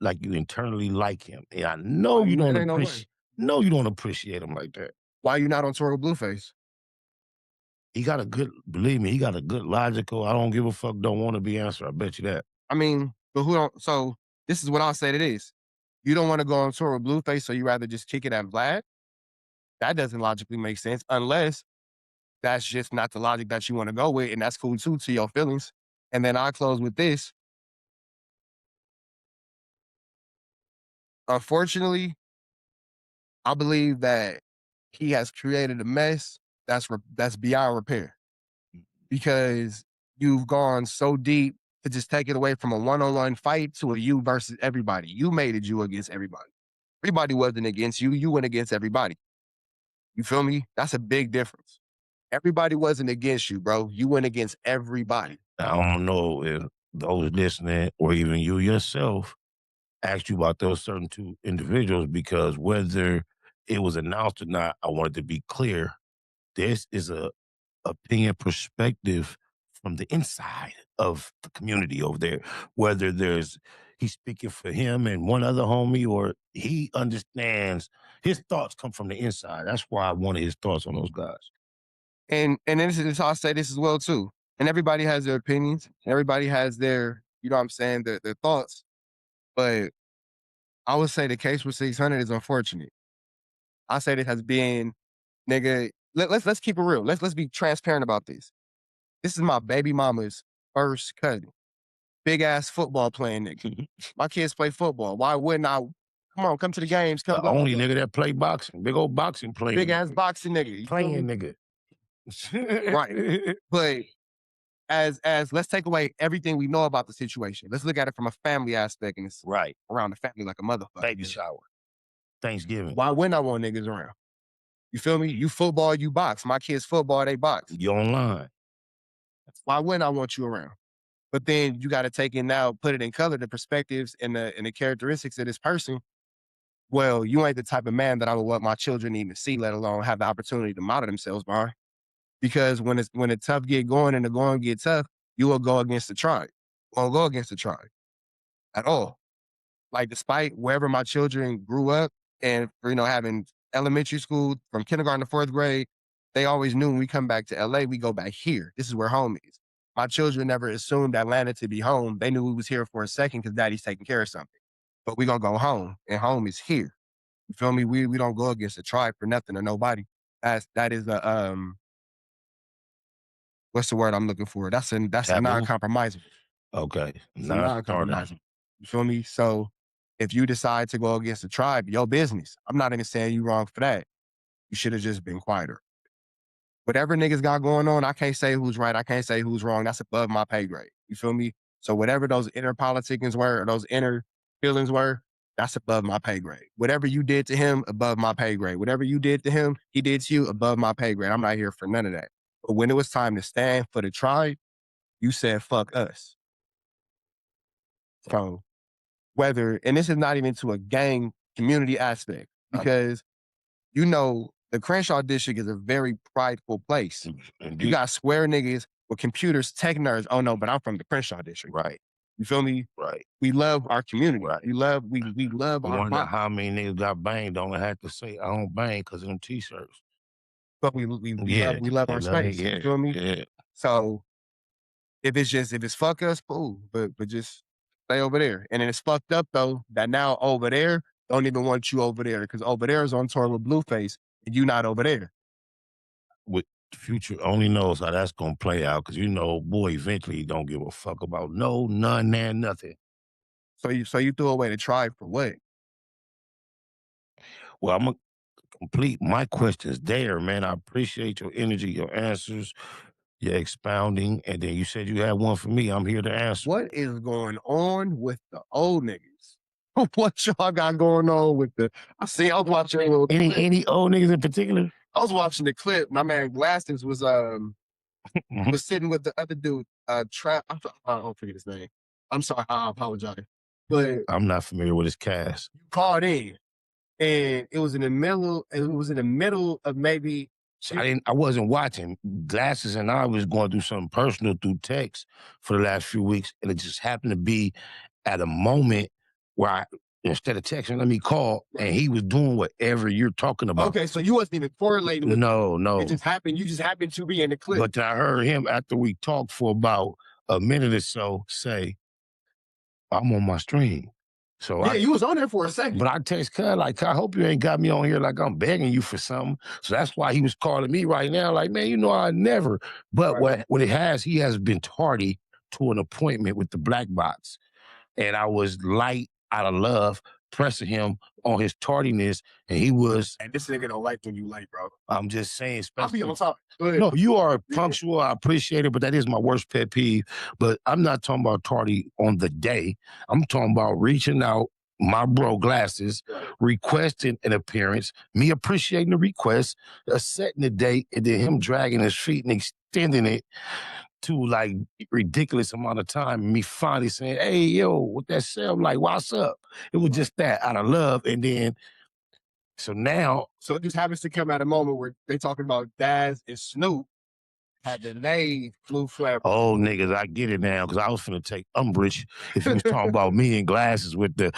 like you internally like him. And I know you don't appreciate you don't appreciate him like that. Why you not on tour with Blueface? He got a good, believe me, he got a good logical, I don't give a fuck, don't want to be answer. I bet you that. I mean, but who don't? So this is what I'll say to this. You don't want to go on tour with Blueface, so you rather just kick it at Vlad? That doesn't logically make sense unless that's just not the logic that you want to go with, and that's cool too, to your feelings. And then I'll close with this. Unfortunately, I believe that he has created a mess that's beyond repair, because you've gone so deep to just take it away from a one-on-one fight to a you versus everybody. You made it you against everybody. Everybody wasn't against you. You went against everybody. You feel me? That's a big difference. Everybody wasn't against you, bro. You went against everybody. I don't know if those listening or even you yourself asked you about those certain two individuals, because whether it was announced or not, I wanted to be clear. This is a opinion perspective from the inside of the community over there. Whether there's he's speaking for him and one other homie, or he understands his thoughts come from the inside. That's why I wanted his thoughts on those guys. And this is I'll say this as well too. And everybody has their opinions. Everybody has their, you know what I'm saying, their thoughts. But I would say the case with 600 is unfortunate. I say this has been, nigga, let's keep it real. Let's be transparent about this. This is my baby mama's first cousin. Big ass football playing nigga. My kids play football. Why wouldn't I? Come on, come to the games. Come The only nigga that play boxing, big old boxing playing. Big ass boxing nigga. You playing nigga. Right. But as let's take away everything we know about the situation. Let's look at it from a family aspect, and it's Right. around the family like a motherfucker. Baby shower. Thanksgiving. Why wouldn't I want niggas around? You feel me? You football, you box. My kids football, they box. You online. Why wouldn't I want you around? But then you got to take it now, put it in color, the perspectives and the characteristics of this person. Well, you ain't the type of man that I would want my children even see, let alone have the opportunity to model themselves by. Because when the tough get going and the going get tough, you will go against the tribe. Won't go against the tribe at all. Like, despite wherever my children grew up and, you know, having elementary school from kindergarten to 4th grade, they always knew when we come back to LA, we go back here. This is where home is. My children never assumed Atlanta to be home. They knew we was here for a second because daddy's taking care of something. But we gonna go home, and home is here. You feel me? We don't go against the tribe for nothing or nobody. That is a what's the word I'm looking for? That's a non-compromisable. Okay. Non-compromisable. You feel me? So if you decide to go against the tribe, your business. I'm not even saying you wrong for that. You should have just been quieter. Whatever niggas got going on, I can't say who's right. I can't say who's wrong. That's above my pay grade. You feel me? So whatever those inner politicings were, or those inner feelings were, that's above my pay grade. Whatever you did to him, above my pay grade. Whatever you did to him, he did to you, above my pay grade. I'm not here for none of that. But when it was time to stand for the tribe, you said, fuck us. So whether, and this is not even to a gang community aspect, because you know, the Crenshaw district is a very prideful place. You got square niggas with computers, tech nerds. Oh no, but I'm from the Crenshaw district. Right. You feel me? Right. We love our community. Right. We love I our wonder box. how many niggas got banged on and had to say, I don't bang because of them t-shirts. But we love our space. You feel me? Yeah. So if it's fuck us, cool. But just stay over there. And then it's fucked up though, that now over there don't even want you over there, because over there is on tour with Blueface and you not over there. With the future only knows how that's gonna play out, because you know, boy, eventually he don't give a fuck about none, nothing. So you threw away the tribe for what? Well, I'm gonna complete my questions there, man. I appreciate your energy, your answers, your expounding, and then you said you had one for me. I'm here to answer. What is going on with the old niggas? What y'all got going on with the? I was watching any old niggas in particular. I was watching the clip. My man Glasses was sitting with the other dude. Trap. I don't forget his name. I'm sorry. I apologize. But I'm not familiar with his cast. You called in, and it was in the middle. It was in the middle of maybe. I wasn't watching. Glasses and I was going through something personal through text for the last few weeks, and it just happened to be at a moment where instead of texting, let me call, and he was doing whatever you're talking about. Okay, so you wasn't even correlating with No. It just happened. You just happened to be in the clip. But I heard him after we talked for about a minute or so say, I'm on my stream. So you was on there for a second. But I text Cud, like, I hope you ain't got me on here like I'm begging you for something. So that's why he was calling me right now, like, man, you know, I never. But what he has been tardy to an appointment with the BLACBOX. And I was light out of love, pressing him on his tardiness, and he was. And this nigga don't like when you late, bro. I'm just saying. I'll be on top. No, you are punctual. I appreciate it, but that is my worst pet peeve. But I'm not talking about tardy on the day. I'm talking about reaching out, my bro Glasses, requesting an appearance, me appreciating the request, setting the date, and then him dragging his feet and extending it to like ridiculous amount of time, and me finally saying, hey, yo, what that sound like? What's up? It was just that out of love. And then, so now. So it just happens to come at a moment where they talking about Daz and Snoop had the name Blue Flare. Oh, niggas, I get it now, because I was finna take umbrage if you was talking about me in glasses with the,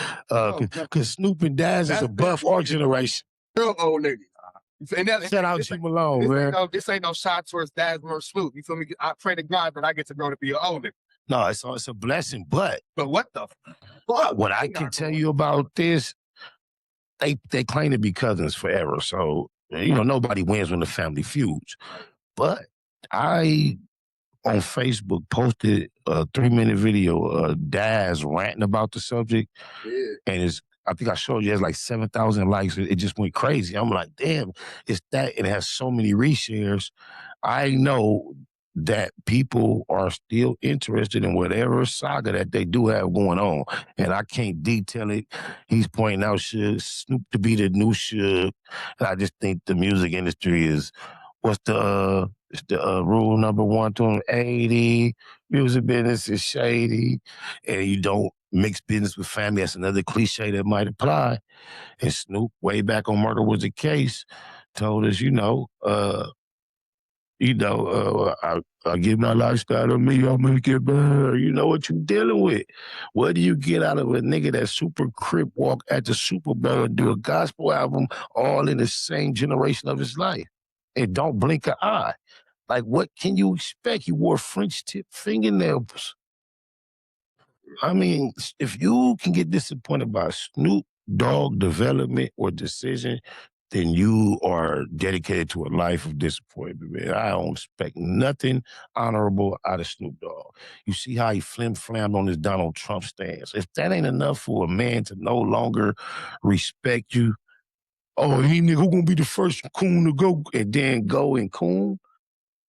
because Snoop and Daz is above our generation. Real old niggas. And Shout out to Malone, man. This ain't no shot towards Daz or Snoop. You feel me? I pray to God that I get to grow to be an old nigga. No, it's a blessing, but what the fuck? What I can tell you about this, they claim to be cousins forever. So, nobody wins when the family feuds. But I, on Facebook, posted a 3-minute video, Daz ranting about the subject. Yeah. And I think I showed you, it has like 7,000 likes. It just went crazy. I'm like, damn, it's that. It has so many reshares. I know that people are still interested in whatever saga that they do have going on. And I can't detail it. He's pointing out Snoop to be the new Suge. And I just think the music industry is, what's the rule number 180? Music business is shady. And you don't mix business with family. That's another cliche that might apply. And Snoop, way back on Murder Was the Case, told us, I give my lifestyle to me, I'll make it better. You know what you're dealing with. What do you get out of a nigga that super crip walk at the Super Bowl and do a gospel album all in the same generation of his life and don't blink an eye? Like, what can you expect? He wore French tip fingernails. I mean, if you can get disappointed by Snoop Dogg development or decision, then you are dedicated to a life of disappointment, man. I don't expect nothing honorable out of Snoop Dogg. You see how he flim-flammed on his Donald Trump stance. If that ain't enough for a man to no longer respect you, who gonna be the first coon to go and then go and coon?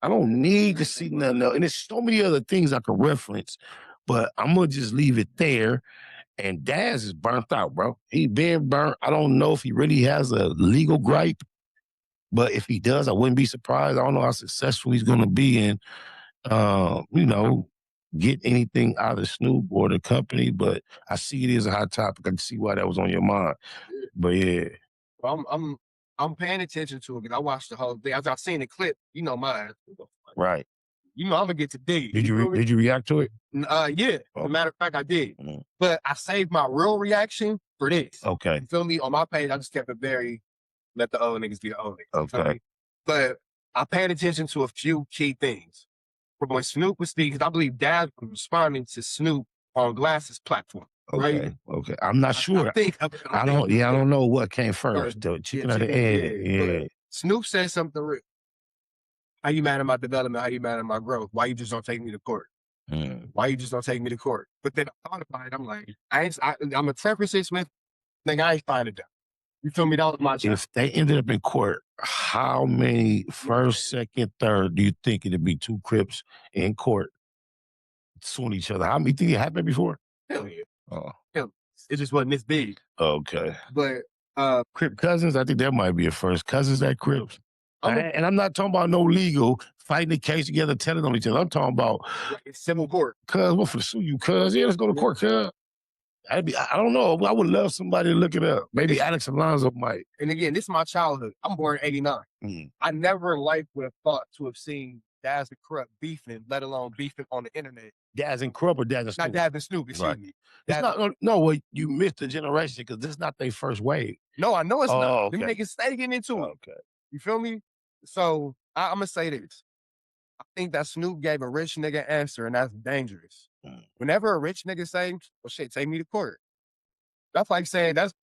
I don't need to see nothing else. And there's so many other things I can reference, but I'm gonna just leave it there. And Daz is burnt out, bro. He been burnt. I don't know if he really has a legal gripe, but if he does, I wouldn't be surprised. I don't know how successful he's going to be in, get anything out of Snoop or the company. But I see it as a hot topic. I can see why that was on your mind. But yeah, well, I'm paying attention to it because I watched the whole thing. After I seen the clip, mine. right. I'm gonna get to dig. Did you react to it? Yeah. As a matter of fact, I did. Mm. But I saved my real reaction for this. Okay. You feel me? On my page, I just kept it very, let the old niggas be the old niggas. Okay. But I paid attention to a few key things. From when Snoop was speaking, I believe Dad was responding to Snoop on Glasses platform. Okay. Right? Okay. I'm not sure. I don't know what came first. The chicken or the egg. Yeah. Snoop said something real. How you mad at my development? How you mad at my growth? Why you just don't take me to court? Why you just don't take me to court? But then I thought about it. I'm like, I'm a Trevor Smith. Nigga, I ain't finding it. You feel me? That was my job. If they ended up in court, how many first, second, third do you think it'd be two Crips in court suing each other? How many think it happened before? Hell yeah. Oh. Hell, it just wasn't this big. Okay. But Crip cousins, I think that might be a first. Cousins that Crips. And I'm not talking about no legal fighting the case together, telling on each other. I'm talking about civil court. Cuz, what for sue you, cuz? Yeah, let's go to court, cuz. I don't know. I would love somebody to look it up. Maybe Alex Alonso might. And again, this is my childhood. I'm born in '89. I never in life would have thought to have seen Daz and Corrupt beefing, let alone beefing on the internet. Daz and Corrupt or Daz and Snoop? Not Daz and Snoop, excuse me. Well, you missed the generation because this is not their first wave. No, I know it's not. Okay. Them niggas stay getting into it. Okay. You feel me? So I'm going to say this. I think that Snoop gave a rich nigga answer, and that's dangerous. Whenever a rich nigga say, well, shit, take me to court. That's like saying that's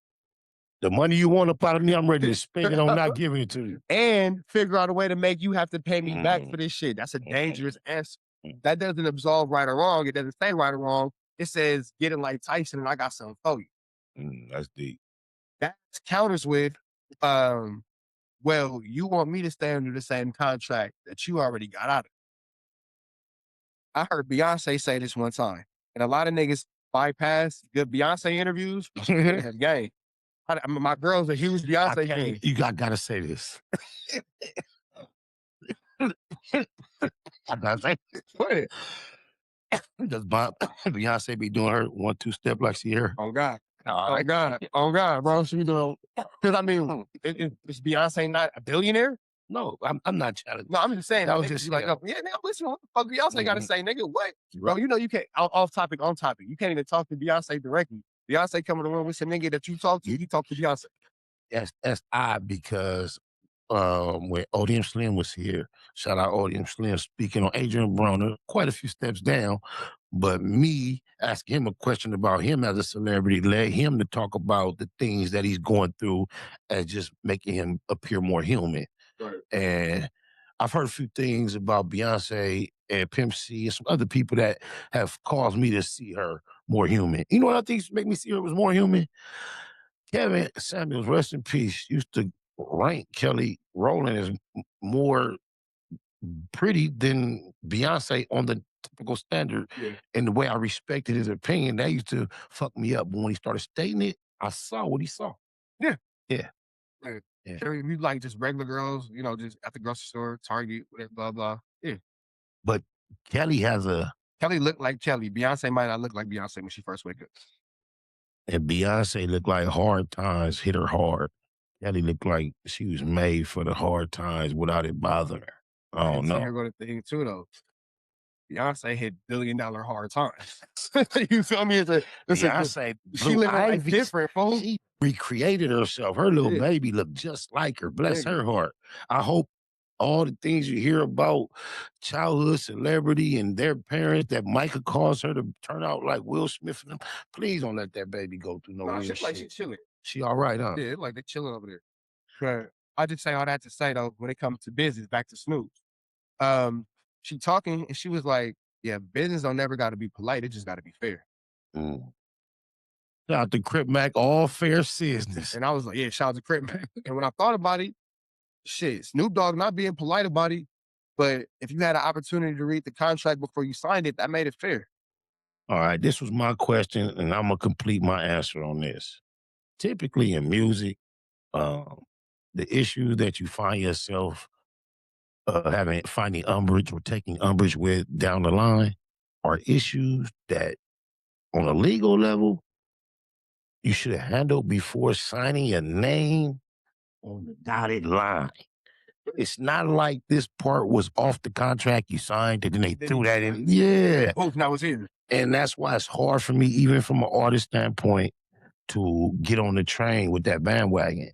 the money you want up out of me, I'm ready to spend it on not giving it to you. And figure out a way to make you have to pay me back for this shit. That's a dangerous answer. That doesn't absolve right or wrong. It doesn't say right or wrong. It says, get it like Tyson and I got something for you. That's deep. That counters with, well, you want me to stay under the same contract that you already got out of. I heard Beyonce say this one time, and a lot of niggas bypass good Beyonce interviews. Have game. My girl's a huge Beyonce fan. You gotta say this. I gotta say this. Does Beyonce be doing her 1-2 step like Sierra? Oh God. Oh God, bro. She doing because I mean, is Beyonce not a billionaire? No, I'm not challenging. No, I'm just saying. That That was was just, like, yeah. yeah, nigga, listen, what the fuck Beyonce got to Mhm. say, nigga? What? Bro, Right. you know you can't, off topic, on topic. You can't even talk to Beyonce directly. Beyonce come in the room with some nigga that you talk to, you talk to Beyonce. That's odd because when ODM Slim was here, shout out ODM Slim, speaking on Adrian Broner, quite a few steps down, but me asking him a question about him as a celebrity led him to talk about the things that he's going through as just making him appear more human. Right. And I've heard a few things about Beyonce and Pimp C and some other people that have caused me to see her more human. You know what I think make me see her was more human? Kevin Samuels, rest in peace, used to rank Kelly Rowland as more pretty than Beyonce on the typical standard. Yeah. And the way I respected his opinion, that used to fuck me up. But when he started stating it, I saw what he saw. Yeah. Yeah. Like, Yeah. you like just regular girls, you know, just at the grocery store, Target, whatever, blah, blah. Yeah. But Kelly has Kelly looked like Kelly. Beyonce might not look like Beyonce when she first wake up. and Beyonce looked like hard times hit her hard. Kelly looked like she was made for the hard times without it bothering her. I don't And here know. go the thing too, though. Beyonce hit $1 billion hard times. You feel me? Beyonce, She Blue living life Ivy, different, folks. she recreated herself. Her little Yeah. baby looked just like her. Bless Nigga. her heart. I hope all the things you hear about childhood celebrity and their parents that Micah caused her to turn out like Will Smith and them, please don't let that baby go through no Nah, weird she's like she shit. chilling. She all right, huh? Yeah, like they chilling over there. But I just say all that to say though, when it comes to business, back to Snoop. She talking and she was like, yeah, business don't never gotta be polite, it just gotta be fair. Mm. Shout out to Crip Mac, all fair business. And I was like, yeah, shout out to Crip Man. And when I thought about it, shit, Snoop Dogg not being polite about it, but if you had an opportunity to read the contract before you signed it, that made it fair. All right, this was my question, and I'm gonna complete my answer on this. Typically in music, the issues that you find yourself finding umbrage or taking umbrage with down the line are issues that, on a legal level, you should have handled before signing your name on the dotted line. It's not like this part was off the contract you signed and then they threw that in. Yeah. Oh, now it's here. And that's why it's hard for me, even from an artist standpoint, to get on the train with that bandwagon.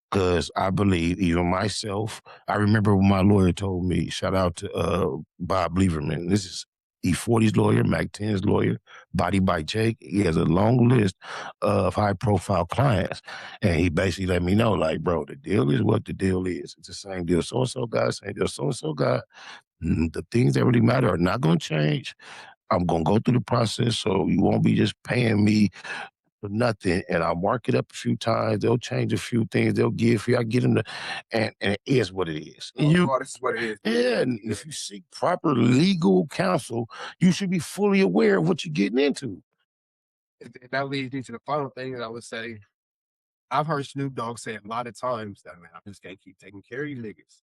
Because I believe, even myself, I remember when my lawyer told me, shout out to Bob Lieberman, this is E40's lawyer, Mac 10's lawyer, Body by Jake. He has a long list of high profile clients. And he basically let me know, like, bro, the deal is what the deal is. It's the same deal so-and-so got, same deal so-and-so got. The things that really matter are not going to change. I'm going to go through the process, so you won't be just paying me for nothing, and I'll mark it up a few times. They'll change a few things. They'll give you. I get them to, and it is what it is. And Oh, this is what it is. yeah. And if you seek proper legal counsel, you should be fully aware of what you're getting into. And that leads me to the final thing that I would say. I've heard Snoop Dogg say a lot of times that, man, I just can't keep taking care of you niggas.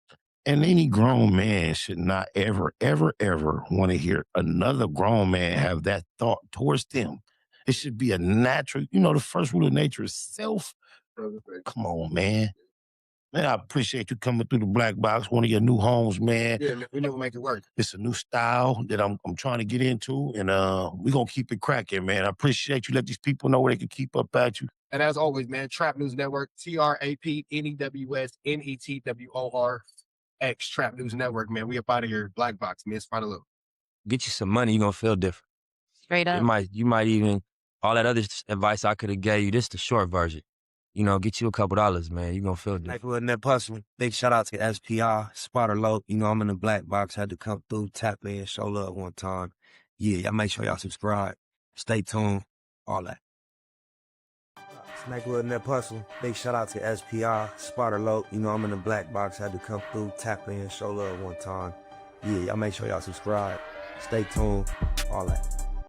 And any grown man should not ever, ever, ever want to hear another grown man have that thought towards them. It should be a natural, the first rule of nature is self. Come on, man. Man, I appreciate you coming through the Black Box, one of your new homes, man. Yeah, we never make it work. It's a new style that I'm trying to get into, and we're going to keep it cracking, man. I appreciate you. Let these people know where they can keep up at you. And as always, man, Trap News Network, TRAPNEWSNETWORX, Trap News Network, man. We up out of here. Black Box, man. It's Fatherhood. Get you some money, you're gonna feel different. Straight up. You might even, all that other advice I could have gave you, this the short version. Get you a couple dollars, man. You're gonna feel different. Like with that puzzle. Big shout out to SPR, Spotter Low. I'm in the Black Box. Had to come through, tap in, show love one time. Yeah, y'all make sure y'all subscribe. Stay tuned. All that. Snack with that puzzle. Big shout out to SPR, Spotter Low. I'm in the Black Box. Had to come through, tap in, show love one time. Yeah, y'all make sure y'all subscribe. Stay tuned. All that.